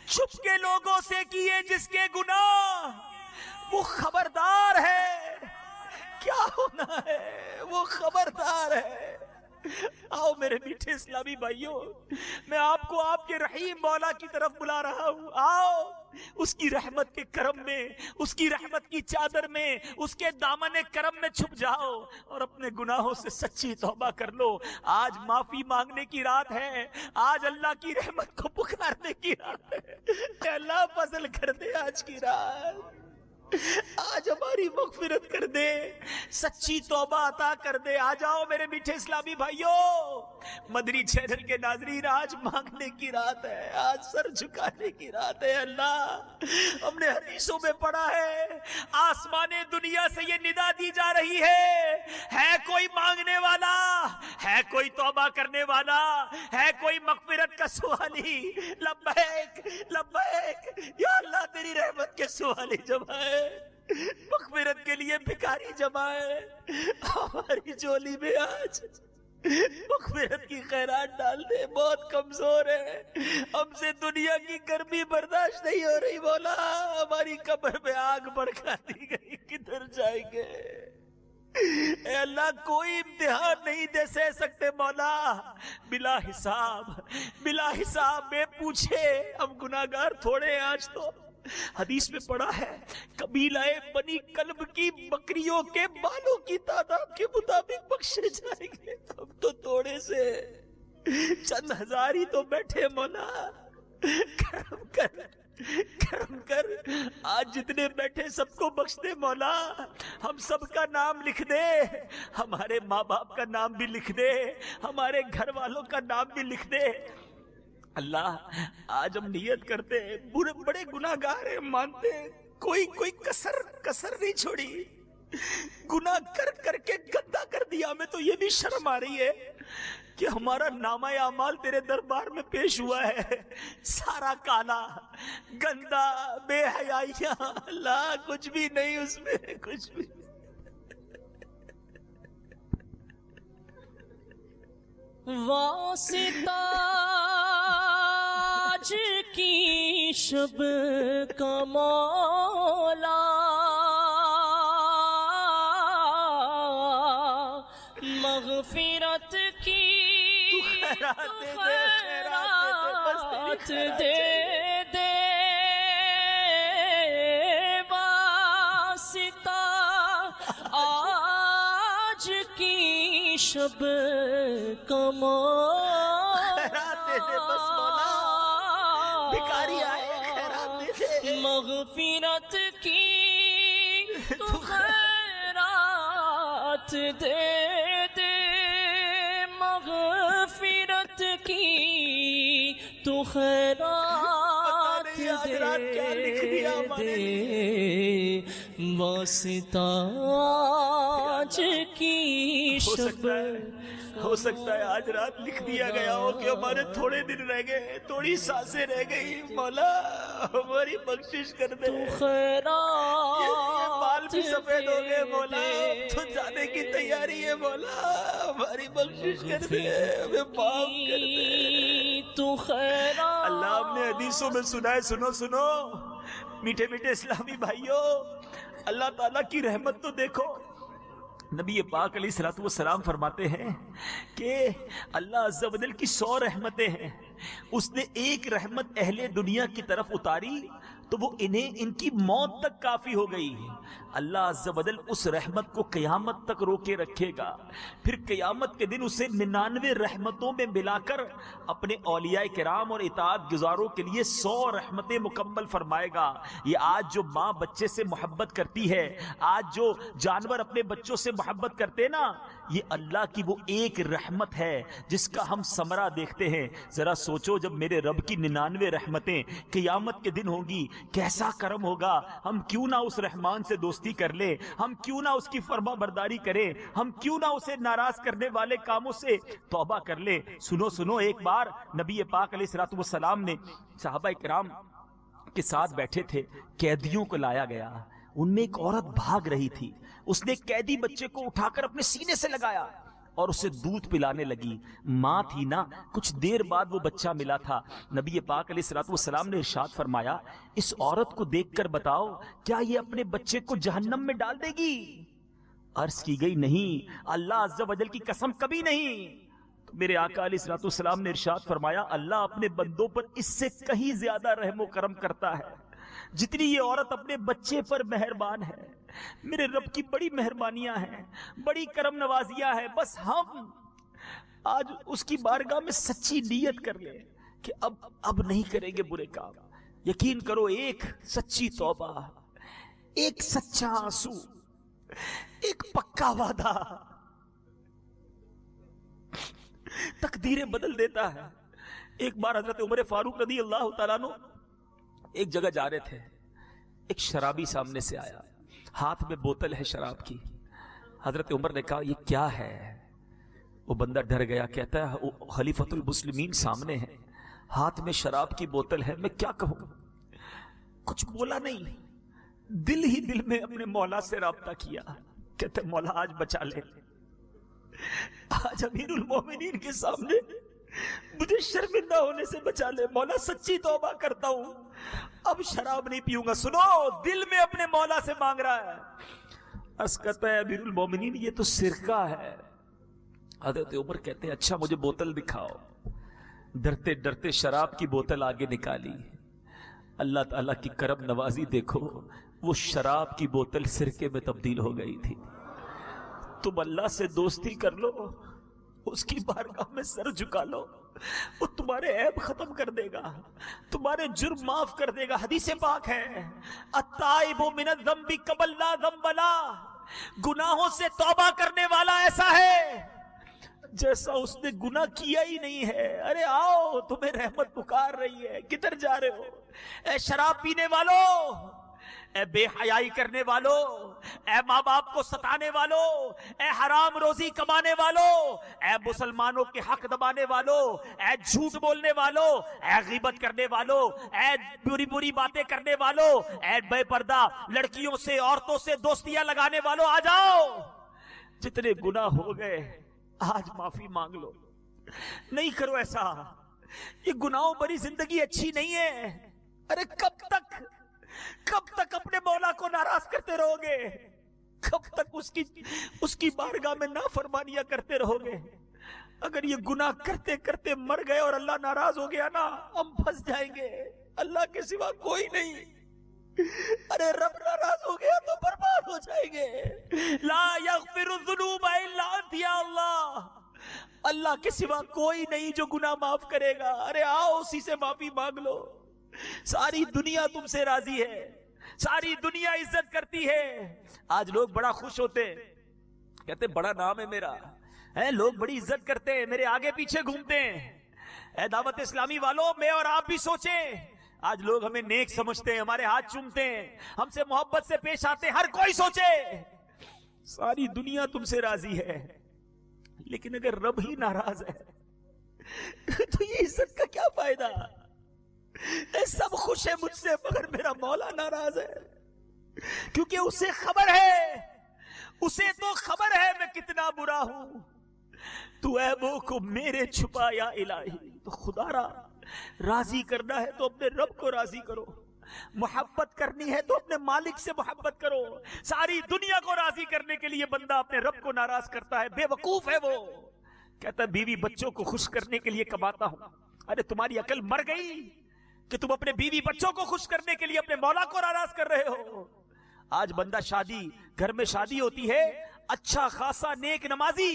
چھپ کے لوگوں سے کیے جس کے گناہ، وہ خبردار ہے کیا ہونا ہے، وہ خبردار ہے۔ آؤ میرے میٹھے اسلامی بھائیوں، میں آپ کو آپ کے رحیم مولا کی طرف بلا رہا ہوں۔ آؤ اس کی رحمت کے کرم میں، اس کی رحمت کی چادر میں، اس کے دامن کرم میں چھپ جاؤ اور اپنے گناہوں سے سچی توبہ کر لو۔ آج معافی مانگنے کی رات ہے، آج اللہ کی رحمت کو پکارنے کی رات ہے۔ اللہ فضل کر دے آج کی رات، آج ہماری مغفرت کر دے، سچی توبہ عطا کر دے۔ آ جاؤ میرے میٹھے اسلامی بھائیوں، مدنی چینل کے ناظرین، آج مانگنے کی رات ہے، آج سر جھکانے کی رات ہے۔ اللہ ہم نے حدیثوں میں پڑھا ہے، آسمان دنیا سے یہ ندا دی جا رہی ہے کوئی مانگنے والا، ہے کوئی توبہ کرنے والا، ہے کوئی مغفرت کا سوالی؟ لبیک لبیک یا اللہ، تیری رحمت کے سوالی جمع ہے، مغفرت کے لیے بھکاری جمع ہے، ہماری جولی میں آج مغفرت کی خیرات ڈال دے۔ بہت کمزور ہے، ہم سے دنیا کی گرمی برداشت نہیں ہو رہی مولا، ہماری قبر میں آگ بھڑکا دی گئی، کدھر جائیں گے؟ اے اللہ کوئی امتحان نہیں دے سکتے مولا، بلا حساب بے پوچھے، ہم گناہگار تھوڑے ہیں آج تو۔ حدیث میں پڑھا ہے قبیلہ بنی کلب کی بکریوں کے بالوں کی تعداد کے مطابق بخشے جائیں گے، ہم تو تھوڑے سے چند ہزار ہی تو بیٹھے مولا، کرم کر آج جتنے بیٹھے سب کو بخش دے مولا، ہم سب کا نام لکھ دے، ہمارے ماں باپ کا نام بھی لکھ دے، ہمارے گھر والوں کا نام بھی لکھ دے۔ اللہ آج ہم نیت کرتے ہیں، بڑے گناہگار ہیں، مانتے ہیں، کوئی کسر نہیں چھوڑی، گناہ کر کے گندا کر دیا۔ ہمیں تو یہ بھی شرم آ رہی ہے کہ ہمارا نامہ اعمال تیرے دربار میں پیش ہوا ہے، سارا کالا گندا بے حیائیاں، اللہ کچھ بھی نہیں اس میں، کچھ بھی۔ واسطہ آج کی شب کا مولا، مغفرت کی خیرات دے دے، واسطہ آج کی شب کا خیرات دے دے بس مولا، بھکاری آئے خیرات دے دے، مغفرت کی تو خیرات دے دے، مغفرت کی تو خیرات دے دے، واسطہ آج کی شب۔ ہو سکتا ہے آج رات لکھ دیا گیا ہو کہ ہمارے تھوڑے دن رہ گئے، تھوڑی سانسیں رہ گئی، مولا ہماری بخشش کر دے، یہ بال بھی سفید ہو گئے مولا، تو جانے کی تیاری ہے مولا، ہماری بخشش کر دے، ہمیں معاف کر دے تو خیرات۔ اللہ ہم نے حدیثوں میں سنا ہے، سنو میٹھے میٹھے اسلامی بھائیوں، اللہ تعالیٰ کی رحمت تو دیکھو۔ نبی پاک علیہ الصلوۃ والسلام فرماتے ہیں کہ اللہ عز و جل کی 100 رحمتیں ہیں، اس نے ایک رحمت اہل دنیا کی طرف اتاری تو وہ ان کی موت تک کافی ہو گئی، اللہ عز و جل اس رحمت کو قیامت تک روکے رکھے گا، پھر قیامت کے دن اسے 99 رحمتوں میں ملا کر اپنے اولیاء کرام اور اطاعت گزاروں کے لیے 100 رحمتیں مکمل فرمائے گا۔ یہ آج جو ماں بچے سے محبت کرتی ہے، آج جو جانور اپنے بچوں سے محبت کرتے نا، یہ اللہ کی وہ ایک رحمت ہے جس کا ہم ثمرہ دیکھتے ہیں۔ ذرا سوچو جب میرے رب کی 99 رحمتیں قیامت کے دن ہوں گی، کیسا کرم ہوگا۔ ہم کیوں نہ اس رحمان سے دوستی کر لیں، ہم کیوں نہ اس کی فرما برداری کریں، ہم کیوں نہ اسے ناراض کرنے والے کاموں سے توبہ کر لیں۔ سنو ایک بار نبی پاک علیہ الصلوۃ والسلام نے صحابہ کرام کے ساتھ بیٹھے تھے، قیدیوں کو لایا گیا، ان میں ایک عورت بھاگ رہی تھی، اس نے قیدی بچے کو اٹھا کر اپنے سینے سے لگایا اور اسے دودھ پلانے لگی۔ ماں تھی نا، کچھ دیر بعد وہ بچہ ملا تھا۔ نبی پاک علیہ الصلوۃ والسلام نے ارشاد فرمایا، اس عورت کو دیکھ کر بتاؤ کیا یہ اپنے بچے کو جہنم میں ڈال دے گی؟ عرض کی گئی نہیں، اللہ عز و جل کی قسم کبھی نہیں۔ تو میرے آقا علیہ الصلوۃ والسلام نے ارشاد فرمایا، اللہ اپنے بندوں پر اس سے کہیں زیادہ رحم و کرم کرتا ہے جتنی یہ عورت اپنے بچے پر مہربان ہے۔ میرے رب کی بڑی مہربانیاں ہیں، بڑی کرم نوازیاں ہیں، بس ہم آج اس کی بارگاہ میں سچی نیت کر لیں کہ اب نہیں کریں گے برے کام۔ یقین کرو، ایک سچی توبہ، ایک سچا آنسو، ایک پکا وعدہ تقدیریں بدل دیتا ہے۔ ایک بار حضرت عمر فاروق رضی اللہ تعالیٰ عنہ ایک جگہ جا رہے تھے، ایک شرابی سامنے سے آیا، ہاتھ میں بوتل ہے شراب کی۔ حضرت عمر نے کہا یہ کیا ہے؟ وہ بندہ ڈر گیا، کہتا ہے خلیفۃ المسلمین سامنے ہے، ہاتھ میں شراب کی بوتل ہے، میں کیا کہوں؟ کچھ بولا نہیں، دل ہی دل میں اپنے مولا سے رابطہ کیا، کہتے مولا آج بچا لے، آج امیر المومنین کے سامنے مجھے شرمندہ ہونے سے بچا لے، مولا سچی توبہ کرتا ہوں، اب شراب نہیں پیوں گا۔ سنو، دل میں اپنے مولا سے مانگ رہا ہے۔ عرض کرتا ہے امیر المومنین یہ تو سرکہ ہے۔ حضرت عمر کہتے ہیں اچھا مجھے بوتل دکھاؤ۔ ڈرتے ڈرتے شراب کی بوتل آگے نکالی، اللہ تعالیٰ کی کرم نوازی دیکھو، وہ شراب کی بوتل سرکے میں تبدیل ہو گئی تھی۔ تم اللہ سے دوستی کر لو، اس کی بارگاہ میں سر جھکا لو، وہ تمہارے عیب ختم کر دے گا، تمہارے جرم معاف کر دے گا۔ حدیث پاک ہے التائب من الذنب کمن لا ذنب لہ، گناہوں سے توبہ کرنے والا ایسا ہے جیسا اس نے گناہ کیا ہی نہیں ہے۔ ارے آؤ، تمہیں رحمت پکار رہی ہے، کدھر جا رہے ہو؟ اے شراب پینے والو، اے بے حیائی کرنے والو، اے ماں باپ کو ستانے والو، اے حرام روزی کمانے والو، اے مسلمانوں کے حق دبانے والو، اے جھوٹ بولنے والو، اے غیبت کرنے والو، اے بری بری باتیں کرنے والو، اے بے پردہ لڑکیوں سے عورتوں سے دوستیاں لگانے والو، آ جاؤ، جتنے گناہ ہو گئے آج معافی مانگ لو۔ نہیں کرو ایسا، یہ گناہوں بری زندگی اچھی نہیں ہے۔ ارے کب تک اپنے مولا کو ناراض کرتے رہو گے؟ کب تک اس کی بارگاہ میں نافرمانیاں کرتے رہو گے؟ اگر یہ گناہ کرتے کرتے مر گئے اور اللہ ناراض ہو گیا نا، ہم پھنس جائیں گے۔ اللہ کے سوا کوئی نہیں۔ ارے رب ناراض ہو گیا تو برباد ہو جائیں گے۔ لا یغفر الذنوب الا انت یا اللہ، اللہ کے سوا کوئی نہیں جو گناہ معاف کرے گا۔ ارے آؤ، اسی سے معافی مانگ لو۔ ساری دنیا تم سے راضی ہے، ساری دنیا عزت کرتی ہے۔ آج لوگ بڑا خوش ہوتے ہیں، کہتے بڑا نام ہے میرا، لوگ بڑی عزت کرتے ہیں، میرے آگے پیچھے گھومتے ہیں۔ اے دعوت اسلامی والوں، میں اور آپ بھی سوچیں، آج لوگ ہمیں نیک سمجھتے ہیں، ہمارے ہاتھ چومتے ہیں، ہم سے محبت سے پیش آتے ہیں۔ ہر کوئی سوچے ساری دنیا تم سے راضی ہے، لیکن اگر رب ہی ناراض ہے تو یہ عزت کا کیا فائدہ؟ سب خوش ہے مجھ سے مگر میرا مولا ناراض ہے، کیونکہ اسے خبر ہے، اسے تو خبر ہے میں کتنا برا ہوں۔ تو عیبوں کو میرے چھپا یا الہی۔ تو خدا را راضی کرنا ہے تو اپنے رب کو راضی کرو، محبت کرنی ہے تو اپنے مالک سے محبت کرو۔ ساری دنیا کو راضی کرنے کے لیے بندہ اپنے رب کو ناراض کرتا ہے، بے وقوف ہے وہ۔ کہتا ہے بیوی بچوں کو خوش کرنے کے لیے کماتا ہوں۔ ارے تمہاری عقل مر گئی کہ تم اپنے بیوی بچوں کو خوش کرنے کے لیے اپنے مولا کو ناراض کر رہے ہو؟ آج بندہ شادی گھر میں شادی ہوتی ہے، اچھا خاصا نیک نمازی،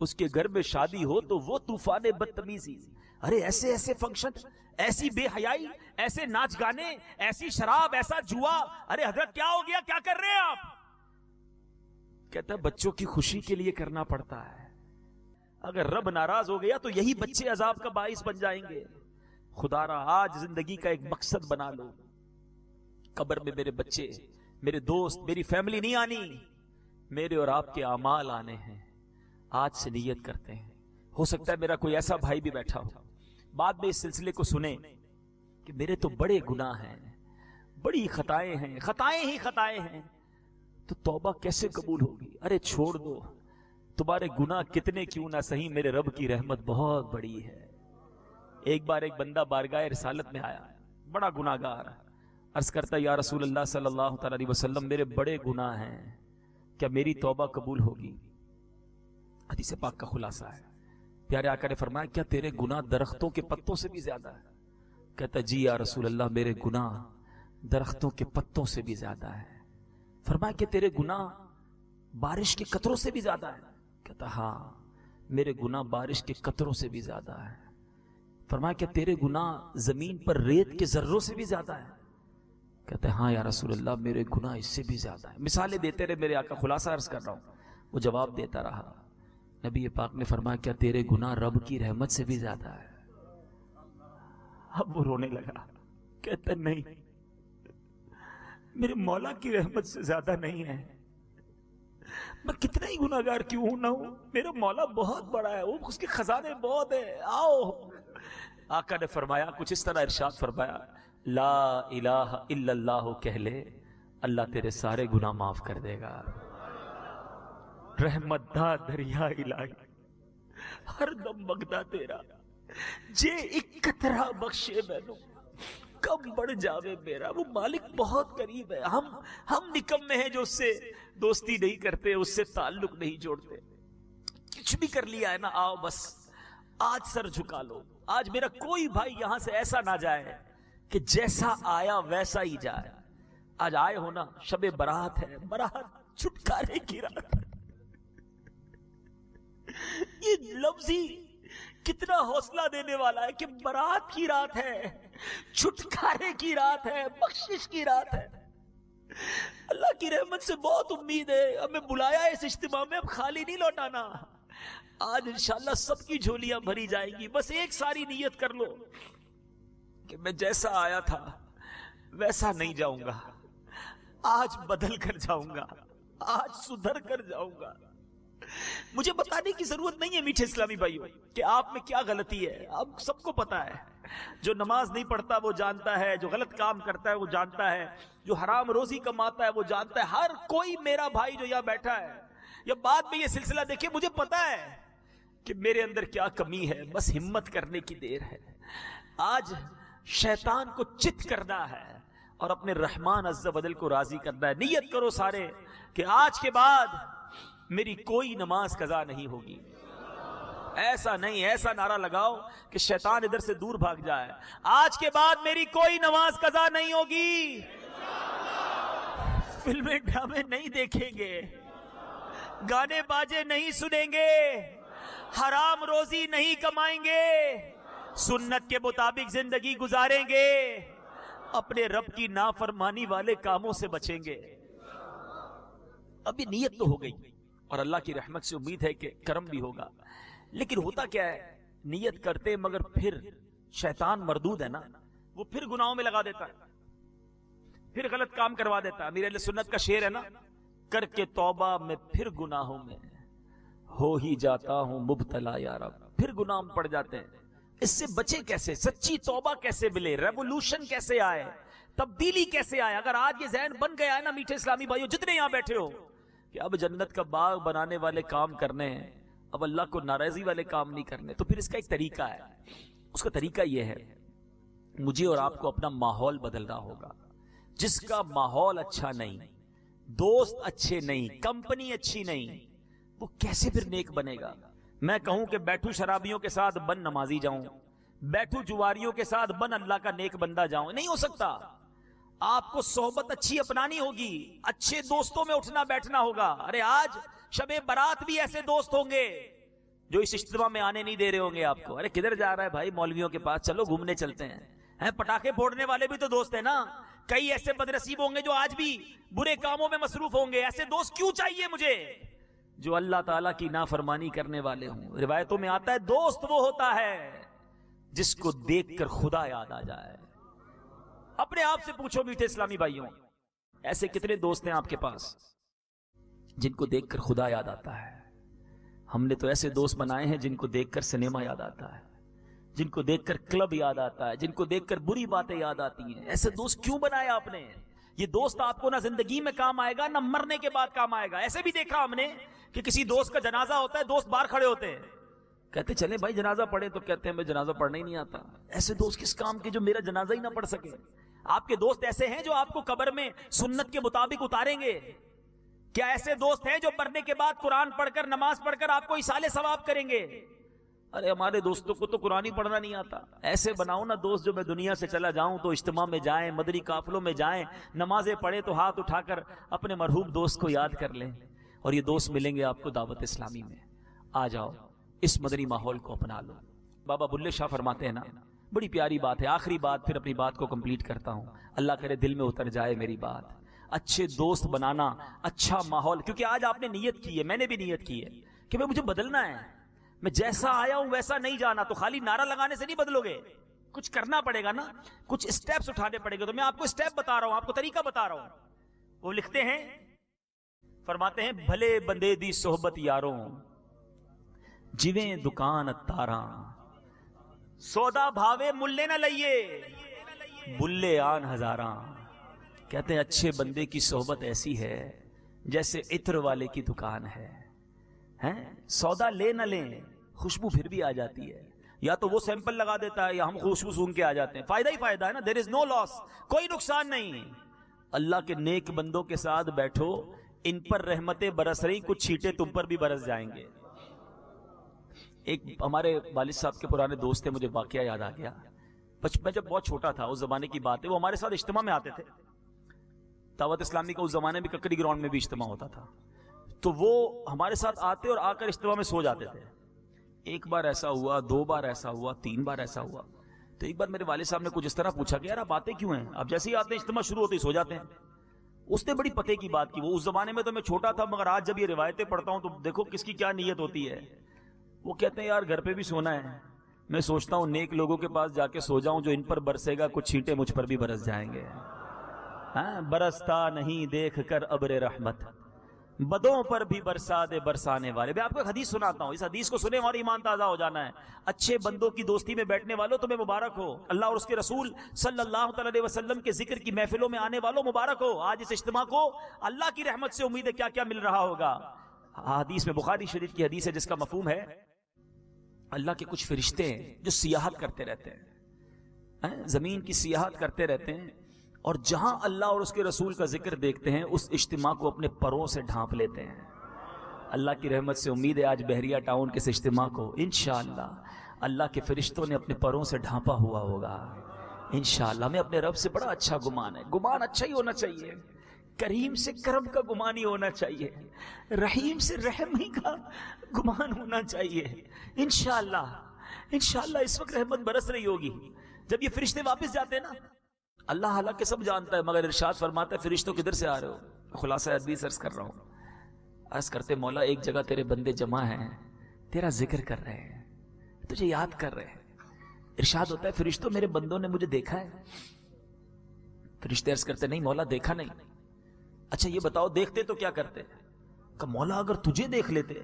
اس کے گھر میں شادی ہو تو وہ طوفان بدتمیزی، ارے ایسے ایسے فنکشن، ایسی بے حیائی، ایسے ناچ گانے، ایسی شراب، ایسا جوا، ارے حضرت کیا ہو گیا، کیا کر رہے ہیں آپ؟ کہتا ہے بچوں کی خوشی کے لیے کرنا پڑتا ہے، اگر رب ناراض ہو گیا تو یہی بچے عذاب کا باعث بن جائیں گے۔ خدا را آج زندگی کا ایک مقصد بنا لو، قبر میں میرے بچے، میرے دوست، میری فیملی نہیں آنی، میرے اور آپ کے اعمال آنے ہیں۔ آج سے نیت کرتے ہیں۔ ہو سکتا ہے میرا کوئی ایسا بھائی بھی بیٹھا ہو، بعد میں اس سلسلے کو سنے کہ میرے تو بڑے گناہ ہیں، بڑی خطائیں ہیں، خطائیں ہی خطائیں ہیں، تو توبہ کیسے قبول ہوگی؟ ارے چھوڑ دو، تمہارے گناہ کتنے کیوں نہ صحیح، میرے رب کی رحمت بہت بڑی ہے۔ ایک بار ایک بندہ بارگاہ رسالت میں آیا، بڑا گناہ گار، عرض کرتا یا رسول اللہ صلی اللہ تعالی علیہ وسلم، میرے بڑے گناہ ہیں، کیا میری توبہ قبول ہوگی؟ حدیث پاک کا خلاصہ ہے، پیارے آقا نے فرمایا کیا تیرے گناہ درختوں کے پتوں سے بھی زیادہ ہے؟ کہتا جی یا رسول اللہ، میرے گناہ درختوں کے پتوں سے بھی زیادہ ہے۔ فرمایا کہ تیرے گناہ بارش کے قطروں سے بھی زیادہ ہے؟ کہتا ہاں، میرے گناہ بارش کے قطروں سے بھی زیادہ ہے۔ فرمایا کہ تیرے گناہ زمین پر ریت کے ذروں سے بھی زیادہ ہے؟ کہتے ہاں یا رسول اللہ، میرے گناہ اس سے بھی زیادہ ہے۔ مثالیں دیتے رہے میرے آقا، خلاصہ عرض کر رہا ہوں، وہ جواب دیتا رہا۔ نبی پاک نے فرمایا کیا تیرے گناہ رب کی رحمت سے بھی زیادہ ہے؟ اب وہ رونے لگا، کہتا نہیں، میرے مولا کی رحمت سے زیادہ نہیں ہے، میں کتنا ہی گناہگار کیوں نہ ہوں، میرا مولا بہت بڑا ہے، وہ اس کے خزانے بہت ہیں، آؤ۔ آقا نے فرمایا کچھ اس طرح ارشاد فرمایا، لا الہ الا اللہ کہہ لے، اللہ تیرے سارے گناہ معاف کر دے گا۔ رحمت دا دریا الہی ہر دم مگدا تیرا، جے ایک قطرہ بخشے مینوں کم بڑھ جاوے میرا۔ وہ مالک بہت قریب ہے، ہم نکمے ہیں جو اس سے دوستی نہیں کرتے، اس سے تعلق نہیں جوڑتے۔ کچھ بھی کر لیا ہے نا، آؤ بس آج سر جھکا لو۔ آج میرا کوئی بھائی یہاں سے ایسا نہ جائے کہ جیسا آیا ویسا ہی جائے۔ آج آئے ہو نا، شب برات ہے، برات چھٹکارے کی رات ہے۔ یہ لفظ ہی کتنا حوصلہ دینے والا ہے کہ برات کی رات ہے، چھٹکارے کی رات ہے، بخشش کی رات ہے۔ اللہ کی رحمت سے بہت امید ہے، ہمیں بلایا اس اجتماع میں، اب خالی نہیں لوٹانا۔ آج انشاءاللہ سب کی جھولیاں بھری جائیں گی، بس ایک ساری نیت کر لو کہ میں جیسا آیا تھا ویسا نہیں جاؤں گا، آج بدل کر جاؤں گا، آج سدھر کر جاؤں گا۔ مجھے بتانے کی ضرورت نہیں ہے میٹھے اسلامی بھائیوں کہ آپ میں کیا غلطی ہے، آپ سب کو پتا ہے۔ جو نماز نہیں پڑھتا وہ جانتا ہے، جو غلط کام کرتا ہے وہ جانتا ہے، جو حرام روزی کماتا ہے وہ جانتا ہے۔ ہر کوئی میرا بھائی جو یہاں بیٹھا ہے یا بعد میں یہ سلسلہ دیکھے، مجھے پتا ہے کہ میرے اندر کیا کمی ہے، بس ہمت کرنے کی دیر ہے۔ آج شیطان کو چت کرنا ہے اور اپنے رحمان عز و جل کو راضی کرنا ہے۔ نیت کرو سارے کہ آج کے بعد میری کوئی نماز قضا نہیں ہوگی۔ ایسا نہیں، ایسا نعرہ لگاؤ کہ شیطان ادھر سے دور بھاگ جائے۔ آج کے بعد میری کوئی نماز قضا نہیں ہوگی، فلمیں ڈرامے نہیں دیکھیں گے، گانے باجے نہیں سنیں گے، حرام روزی نہیں کمائیں گے، سنت کے مطابق زندگی گزاریں گے، اپنے رب کی نافرمانی والے کاموں سے بچیں گے۔ اب یہ نیت تو ہو گئی اور اللہ کی رحمت سے امید ہے کہ کرم بھی ہوگا، لیکن ہوتا کیا ہے، نیت کرتے مگر پھر شیطان مردود ہے نا، وہ پھر گناہوں میں لگا دیتا ہے، پھر غلط کام کروا دیتا ہے۔ امیر اہل سنت کا شعر ہے نا، کر کے توبہ میں پھر گناہوں میں ہو ہی جاتا ہوں مبتلا یا رب، پھر گناہ میں پڑ جاتے ہیں۔ اس سے بچے کیسے؟ سچی توبہ کیسے ملے؟ ریولوشن کیسے آئے؟ تبدیلی کیسے آئے؟ اگر آج یہ ذہن بن گیا ہے نا میٹھے اسلامی بھائیوں جتنے یہاں بیٹھے ہو کہ اب جنت کا باغ بنانے والے کام کرنے ہیں، اب اللہ کو ناراضی والے کام نہیں کرنے، تو پھر اس کا ایک طریقہ ہے۔ اس کا طریقہ یہ ہے، مجھے اور آپ کو اپنا ماحول بدلنا ہوگا۔ جس کا ماحول اچھا نہیں، دوست اچھے نہیں، کمپنی اچھی نہیں، وہ کیسے پھر نیک بنے گا؟ میں کہوں کہ بیٹھو شرابیوں کے ساتھ بن نمازی جاؤں، بیٹھو جواریوں کے ساتھ بن اللہ کا نیک بندہ جاؤں، نہیں ہو سکتا۔ آپ کو صحبت اچھی اپنانی ہوگی, اچھے دوستوں میں اٹھنا بیٹھنا ہوگا. ارے آج شب برات بھی ایسے دوست ہوں گے جو اس اجتماع میں آنے نہیں دے رہے ہوں گے آپ کو. ارے کدھر جا رہا ہے بھائی, مولویوں کے پاس چلو گھومنے چلتے ہیں. پٹاخے پھوڑنے والے بھی تو دوست ہیں نا. کئی ایسے بدنصیب ہوں گے جو آج بھی برے کاموں میں مصروف ہوں گے. ایسے دوست کیوں چاہیے مجھے جو اللہ تعالیٰ کی نافرمانی کرنے والے ہوں. روایتوں میں آتا ہے دوست وہ ہوتا ہے جس کو دیکھ کر خدا یاد آ جائے. اپنے آپ سے پوچھو میٹھے اسلامی بھائیوں, ایسے کتنے دوست ہیں آپ کے پاس جن کو دیکھ کر خدا یاد آتا ہے؟ ہم نے تو ایسے دوست بنائے ہیں جن کو دیکھ کر سنیما یاد آتا ہے, جن کو دیکھ کر کلب یاد آتا ہے, جن کو دیکھ کر بری باتیں یاد آتی ہیں. ایسے دوست کیوں بنائے آپ نے؟ یہ دوست آپ کو نہ زندگی میں کام آئے گا نہ مرنے کے بعد کام آئے گا. ایسے بھی دیکھا ہم نے کہ کسی دوست کا جنازہ ہوتا ہے, دوست باہر کھڑے ہوتے ہیں, کہتے چلیں بھائی جنازہ پڑھیں, تو کہتے ہیں میں جنازہ پڑھنا ہی نہیں آتا. ایسے دوست کس کام کے جو میرا جنازہ ہی نہ پڑھ سکے؟ آپ کے دوست ایسے ہیں جو آپ کو قبر میں سنت کے مطابق اتاریں گے؟ کیا ایسے دوست ہیں جو مرنے کے بعد قرآن پڑھ کر نماز پڑھ کر آپ کو ایصال ثواب کریں گے؟ ارے ہمارے دوستوں کو تو قرآن ہی پڑھنا نہیں آتا. ایسے بناؤ نا دوست جو میں دنیا سے چلا جاؤں تو اجتماع میں جائیں, مدنی قافلوں میں جائیں, نمازیں پڑھیں تو ہاتھ اٹھا کر اپنے مرحوم دوست کو یاد کر لیں. اور یہ دوست ملیں گے آپ کو دعوت اسلامی میں. آ جاؤ اس مدنی ماحول کو اپنا لو. بابا بلے شاہ فرماتے ہیں نا, بڑی پیاری بات ہے, آخری بات پھر اپنی بات کو کمپلیٹ کرتا ہوں. اللہ کرے دل میں اتر جائے میری بات. اچھے دوست بنانا, اچھا ماحول, کیونکہ آج آپ نے نیت کی ہے, میں نے بھی نیت کی ہے کہ مجھے بدلنا ہے. میں جیسا آیا ہوں ویسا نہیں جانا. تو خالی نعرہ لگانے سے نہیں بدلو گے, کچھ کرنا پڑے گا نا, کچھ اسٹیپس اٹھانے پڑے گا. تو میں آپ کو اسٹیپ بتا رہا ہوں, آپ کو طریقہ بتا رہا ہوں. وہ لکھتے ہیں, فرماتے ہیں بھلے بندے دی صحبت یاروں جویں دکان اتاراں, سودا بھاوے ملے نہ لئیے بلے آن ہزاراں. کہتے ہیں اچھے بندے کی صحبت ایسی ہے جیسے عطر والے کی دکان ہے. سودا لے نہ لیں, خوشبو پھر بھی آ جاتی ہے. یا تو وہ سیمپل لگا دیتا ہے یا ہم خوشبو سونگ کے آ جاتے ہیں. فائدہ ہی فائدہ ہے نا, دیر از نو لاس, کوئی نقصان نہیں. اللہ کے نیک بندوں کے ساتھ بیٹھو, ان پر رحمتیں برس رہی, کچھ چھیٹے تم پر بھی برس جائیں گے. ایک ہمارے والد صاحب کے پرانے دوست تھے, مجھے واقعہ یاد آ گیا. میں جب بہت چھوٹا تھا, اس زمانے کی بات ہے, وہ ہمارے ساتھ اجتماع میں آتے تھے. دعوت اسلامی کا اس زمانے میں ککڑی گراؤنڈ میں بھی اجتماع ہوتا تھا. تو وہ ہمارے ساتھ آتے اور آ کر اجتماع میں سو جاتے تھے. ایک بار ایسا ہوا, 2 بار ایسا ہوا, 3 بار ایسا ہوا. تو ایک بار میرے والد صاحب نے کچھ اس طرح پوچھا کہ یار آپ آتے کیوں ہیں؟ آپ جیسے ہی آتے ہیں اجتماع شروع ہوتے ہی سو جاتے ہیں. اس نے بڑی پتے کی بات کی. وہ اس زمانے میں تو میں چھوٹا تھا, مگر آج جب یہ روایتیں پڑھتا ہوں تو دیکھو کس کی کیا نیت ہوتی ہے. وہ کہتے ہیں یار گھر پہ بھی سونا ہے, میں سوچتا ہوں نیک لوگوں کے پاس جا کے سو جاؤں, جو ان پر برسے گا کچھ چھینٹے مجھ پر بھی برس جائیں گے. برستا نہیں دیکھ کر ابر رحمت, بدوں پر بھی برسا دے برسانے والے. میں آپ کو ایک حدیث سناتا ہوں, اس حدیث کو سنے اور ایمان تازہ ہو جانا ہے. اچھے بندوں کی دوستی میں بیٹھنے والوں تمہیں مبارک ہو. اللہ اور اس کے رسول صلی اللہ علیہ وسلم کے ذکر کی محفلوں میں آنے والوں مبارک ہو. آج اس اجتماع کو اللہ کی رحمت سے امید ہے کیا کیا مل رہا ہوگا. حدیث میں بخاری شریف کی حدیث ہے جس کا مفہوم ہے اللہ کے کچھ فرشتے ہیں جو سیاحت کرتے رہتے ہیں, زمین کی سیاحت کرتے رہتے ہیں, اور جہاں اللہ اور اس کے رسول کا ذکر دیکھتے ہیں اس اجتماع کو اپنے پروں سے ڈھانپ لیتے ہیں. اللہ کی رحمت سے امید ہے آج بحریہ ٹاؤن کے اس اجتماع کو انشاءاللہ اللہ کے فرشتوں نے اپنے پروں سے ڈھانپا ہوا ہوگا انشاءاللہ. ہمیں اپنے رب سے بڑا اچھا گمان ہے. گمان اچھا ہی ہونا چاہیے, کریم سے کرم کا گمان ہی ہونا چاہیے, رحیم سے رحم ہی کا گمان ہونا چاہیے. انشاءاللہ انشاءاللہ اس وقت رحمت برس رہی ہوگی. جب یہ فرشتے واپس جاتے ہیں نا, اللہ حالانکہ سب جانتا ہے, مگر ارشاد فرماتا ہے فرشتوں کدھر سے آ رہے ہو؟ خلاصہ حدیث عرض کر رہا ہوں. عرض کرتے مولا ایک جگہ تیرے بندے جمع ہیں, تیرا ذکر کر رہے ہیں, تجھے یاد کر رہے ہیں. ارشاد ہوتا ہے فرشتوں میرے بندوں نے مجھے دیکھا ہے؟ فرشتے عرض کرتے نہیں مولا دیکھا نہیں. اچھا یہ بتاؤ دیکھتے تو کیا کرتے؟ کہ مولا اگر تجھے دیکھ لیتے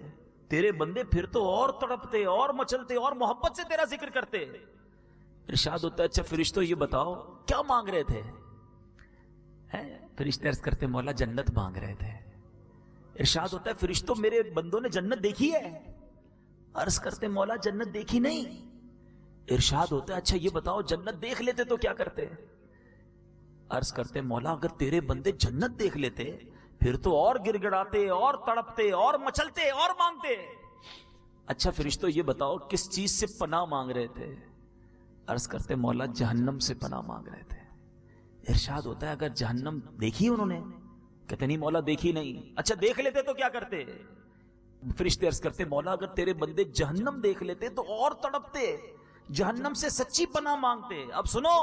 تیرے بندے پھر تو اور تڑپتے اور مچلتے اور محبت سے تیرا ذکر کرتے. ارشاد ہوتا ہے اچھا فرشتوں یہ بتاؤ کیا مانگ رہے تھے؟ فرشتے عرض کرتے مولا جنت مانگ رہے تھے. ارشاد ہوتا ہے فرشتوں میرے بندوں نے جنت دیکھی ہے؟ عرض کرتے مولا جنت دیکھی نہیں. ارشاد ہوتا ہے اچھا یہ بتاؤ جنت دیکھ لیتے تو کیا کرتے؟ عرض کرتے مولا اگر تیرے بندے جنت دیکھ لیتے پھر تو اور گر گڑاتے اور تڑپتے اور مچلتے اور مانگتے. اچھا فرشتوں یہ بتاؤ کس چیز سے پناہ مانگ رہے تھے؟ عرض کرتے مولا جہنم سے پناہ مانگ رہے تھے. ارشاد ہوتا ہے اگر جہنم دیکھی انہوں نے؟ کہتے نہیں مولا دیکھی نہیں. اچھا دیکھ لیتے تو کیا کرتے؟ فرشتے عرض کرتے مولا اگر تیرے بندے جہنم دیکھ لیتے تو اور تڑپتے, جہنم سے سچی پناہ مانگتے. اب سنو,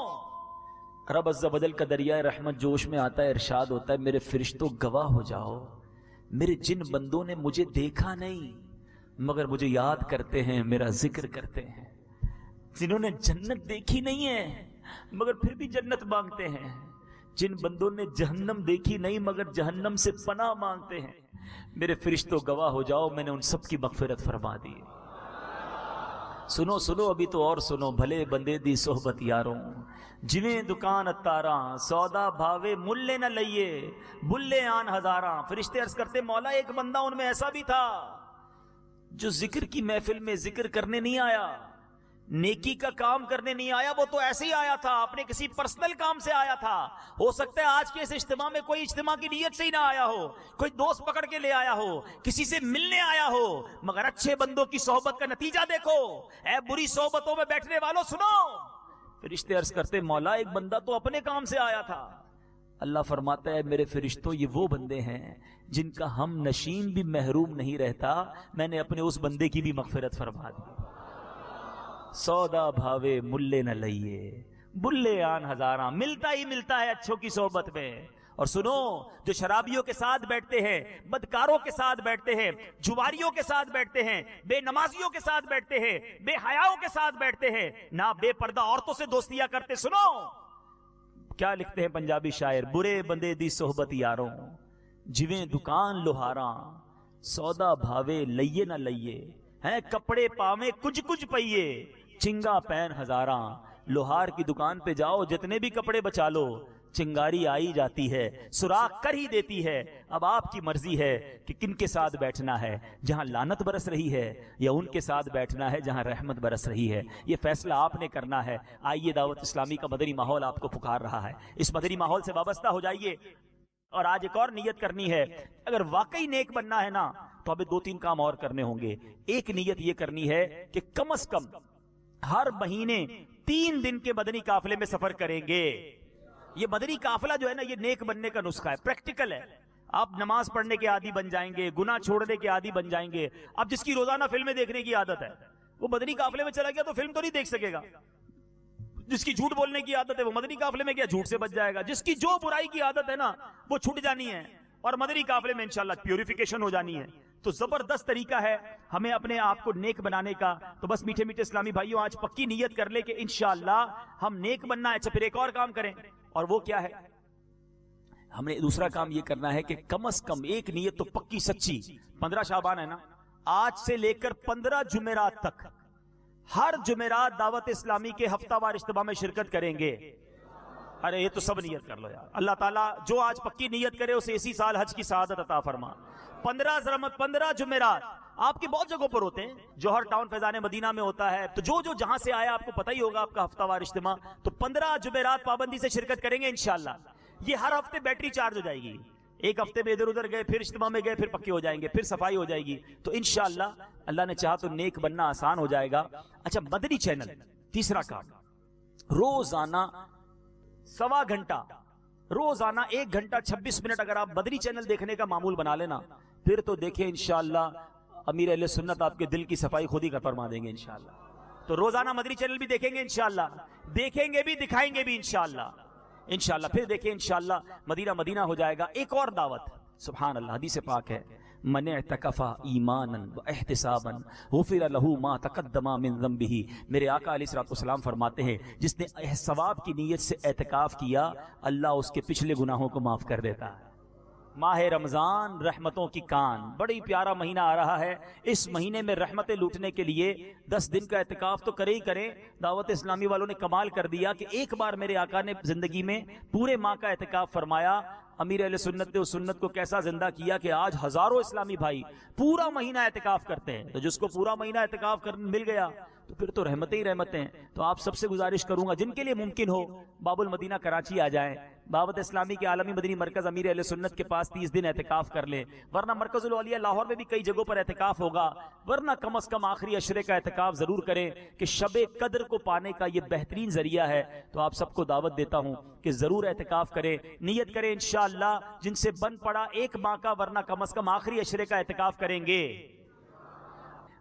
رب عز و جل کا دریائے رحمت جوش میں آتا ہے, ارشاد ہوتا ہے میرے فرشتوں گواہ ہو جاؤ, میرے جن بندوں نے مجھے دیکھا نہیں مگر مجھے یاد کرتے ہیں, میرا ذکر کرتے ہیں, جنہوں نے جنت دیکھی نہیں ہے مگر پھر بھی جنت مانگتے ہیں, جن بندوں نے جہنم دیکھی نہیں مگر جہنم سے پناہ مانگتے ہیں, میرے فرشتوں گواہ ہو جاؤ میں نے ان سب کی مغفرت فرما دی. سنو سنو ابھی تو اور سنو, بھلے بندے دی صحبت یاروں, جویں دکان اتاراں, سودا بھاوے ملے نہ لئیے, بلے آن ہزاراں. فرشتے عرض کرتے مولا ایک بندہ ان میں ایسا بھی تھا جو ذکر کی محفل میں ذکر کرنے نہیں آیا, نیکی کا کام کرنے نہیں آیا, وہ تو ایسے ہی آیا تھا, اپنے کسی پرسنل کام سے آیا تھا. ہو سکتا ہے آج کے اس اجتماع میں کوئی اجتماع کی نیت سے ہی نہ آیا ہو, کوئی دوست پکڑ کے لے آیا ہو, کسی سے ملنے آیا ہو, مگر اچھے بندوں کی صحبت کا نتیجہ دیکھو. اے بری صحبتوں میں بیٹھنے والوں سنو, فرشتے عرض کرتے مولا ایک بندہ تو اپنے کام سے آیا تھا. اللہ فرماتا ہے میرے فرشتوں یہ وہ بندے ہیں جن کا ہم نشین بھی محروم نہیں رہتا, میں نے اپنے اس بندے کی بھی مغفرت فرما دی. سودا بھاوے ملے نہ لئیے, بلے آن ہزاراں. ملتا ہی ملتا ہے اچھوں کی صحبت میں. اور سنو, جو شرابیوں کے ساتھ بیٹھتے ہیں, بدکاروں کے ساتھ بیٹھتے ہیں, جواریوں کے ساتھ بیٹھتے ہیں, بے نمازیوں کے ساتھ بیٹھتے ہیں, بے حیاؤں کے ساتھ بیٹھتے ہیں, نہ بے پردہ عورتوں سے دوستیاں کرتے. سنو کیا لکھتے ہیں پنجابی شاعر, برے بندے دی صحبت یاروں, جویں دکان لوہاراں, سودا بھاوے لئیے نہ لئیے, ہیں کپڑے پاویں کچھ کچھ پئیے, چنگا پین ہزاراں. لوہار کی دکان پہ جاؤ, جتنے بھی کپڑے بچا لو, چنگاری آئی جاتی ہے, سوراخ کر ہی دیتی ہے. اب آپ کی مرضی ہے کہ کن کے ساتھ بیٹھنا ہے, جہاں لعنت برس رہی ہے یا ان کے ساتھ بیٹھنا ہے جہاں رحمت برس رہی ہے. یہ فیصلہ آپ نے کرنا ہے. آئیے, دعوت اسلامی کا مدنی ماحول آپ کو پکار رہا ہے, اس مدنی ماحول سے وابستہ ہو جائیے. اور آج ایک اور نیت کرنی ہے, اگر واقعی نیک بننا ہے نا تو ہمیں 2-3 کام اور کرنے ہوں گے. ایک نیت یہ کرنی ہے کہ کم از کم ہر مہینے 3 دن کے مدنی قافلے میں سفر کریں گے. یہ مدنی قافلہ جو ہے نا, یہ نیک بننے کا نسخہ ہے, پریکٹیکل ہے. آپ نماز پڑھنے کے عادی بن جائیں گے, گناہ چھوڑنے کے عادی بن جائیں گے. اب جس کی روزانہ فلمیں دیکھنے کی عادت ہے وہ مدنی قافلے میں چلا گیا تو فلم تو نہیں دیکھ سکے گا. جس کی جھوٹ بولنے کی عادت ہے وہ مدنی قافلے میں گیا جھوٹ سے بچ جائے گا. جس کی جو برائی کی عادت ہے نا وہ چھٹ جانی ہے اور مدنی قافلے میں انشاءاللہ پیوریفیکیشن ہو جانی ہے. تو زبردست طریقہ ہے ہمیں اپنے آپ کو نیک بنانے کا. تو بس میٹھے میٹھے اسلامی بھائیوں, آج پکی نیت کر لے کہ انشاءاللہ ہم نیک بننا ہے. اچھا پھر ایک اور کام کریں, اور وہ کیا ہے, ہم نے دوسرا کام یہ کرنا ہے کہ کم از کم ایک نیت تو پکی سچی. 15 شعبان ہے نا, آج سے لے کر 15 جمعرات تک ہر جمعرات دعوت اسلامی کے ہفتہ وار اجتماع میں شرکت کریں گے. ارے یہ تو سب نیت کر لو یار. اللہ تعالیٰ جو آج پکی نیت کرے اسے اسی سال حج کی سعادت عطا فرما. 15 جمعرات آپ کی بہت جگہوں پر ہوتے ہیں, جوہر ٹاؤن فیضان مدینہ میں ہوتا ہے, تو جو جہاں سے آیا آپ کو پتہ ہی ہوگا آپ کا ہفتہ وار اجتماع. تو 15 جمعرات پابندی سے شرکت کریں گے انشاءاللہ. یہ ہر ہفتے بیٹری چارج ہو جائے گی. ایک ہفتے میں ادھر ادھر گئے, پھر اجتماع میں گئے, پھر پکے ہو جائیں گے, پھر صفائی ہو جائے گی. تو انشاءاللہ اللہ نے چاہا تو نیک بننا آسان ہو جائے گا. اچھا مدنی چینل, تیسرا کام, روزانہ 1.25 گھنٹہ, روزانہ 1 گھنٹہ 26 منٹ اگر آپ مدنی چینل دیکھنے کا معمول بنا لینا, پھر تو دیکھیں انشاءاللہ امیر اہل سنت آپ کے دل کی صفائی خود ہی کر فرما دیں گے انشاءاللہ. تو روزانہ مدنی چینل بھی دیکھیں گے انشاءاللہ, دیکھیں گے بھی, دکھائیں گے بھی انشاءاللہ. انشاءاللہ پھر دیکھیں انشاءاللہ مدینہ مدینہ ہو جائے گا. ایک اور دعوت, سبحان اللہ, حدیث پاک ہے, من اعتکف ایمانا واحتسابا غفر له ما تقدم من ذنبه. میرے آقا علیہ الصلوۃ والسلام فرماتے ہیں جس نے ثواب کی نیت سے اعتکاف کیا, اللہ اس کے پچھلے گناہوں کو معاف کر دیتا ہے. ماہ رمضان رحمتوں کی کان, بڑی پیارا مہینہ آ رہا ہے. اس مہینے میں رحمتیں لوٹنے کے لیے 10 دن کا اعتکاف تو کرے ہی کریں. دعوت اسلامی والوں نے کمال کر دیا کہ ایک بار میرے آقا نے زندگی میں پورے ماہ کا اعتکاف فرمایا. امیر اہل سنت نے اس سنت کو کیسا زندہ کیا کہ آج ہزاروں اسلامی بھائی پورا مہینہ اعتکاف کرتے ہیں. تو جس کو پورا مہینہ اعتکاف مل گیا تو پھر تو رحمتیں ہی رحمتیں ہیں. تو آپ سب سے گزارش کروں گا جن کے لیے ممکن ہو باب المدینہ کراچی آ جائیں, دعوت اسلامی کے عالمی مدنی مرکز امیر اہل سنت کے پاس 30 دن اعتکاف کر لیں, ورنہ مرکز الاولیاء لاہور میں بھی کئی جگہوں پر اعتکاف ہوگا, ورنہ کم از کم آخری عشرے کا اعتکاف ضرور کریں کہ شب قدر کو پانے کا یہ بہترین ذریعہ ہے. تو آپ سب کو دعوت دیتا ہوں کہ ضرور اعتکاف کریں, نیت کریں انشاءاللہ جن سے بن پڑا 1 ماہ کا, ورنہ کم از کم آخری عشرے کا اعتکاف کریں گے.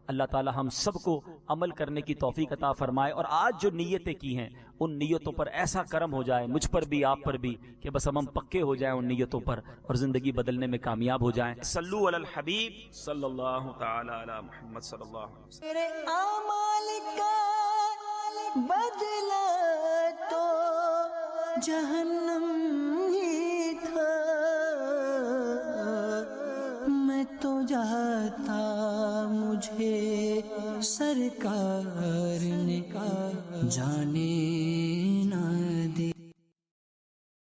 اللہ تعالی ہم سب کو عمل کرنے کی توفیق عطا فرمائے, اور آج جو نیتیں کی ہیں ان نیتوں پر ایسا کرم ہو جائے مجھ پر بھی آپ پر بھی کہ بس ہم پکے ہو جائیں ان نیتوں پر اور زندگی بدلنے میں کامیاب ہو جائیں. صلو علی الحبیب صلی اللہ تعالی علی محمد صلی اللہ علیہ وسلم. میرے اعمال کا بدلہ تو جہنم ہی تھا, میں تو جاتا مجھے سرکار نے جانے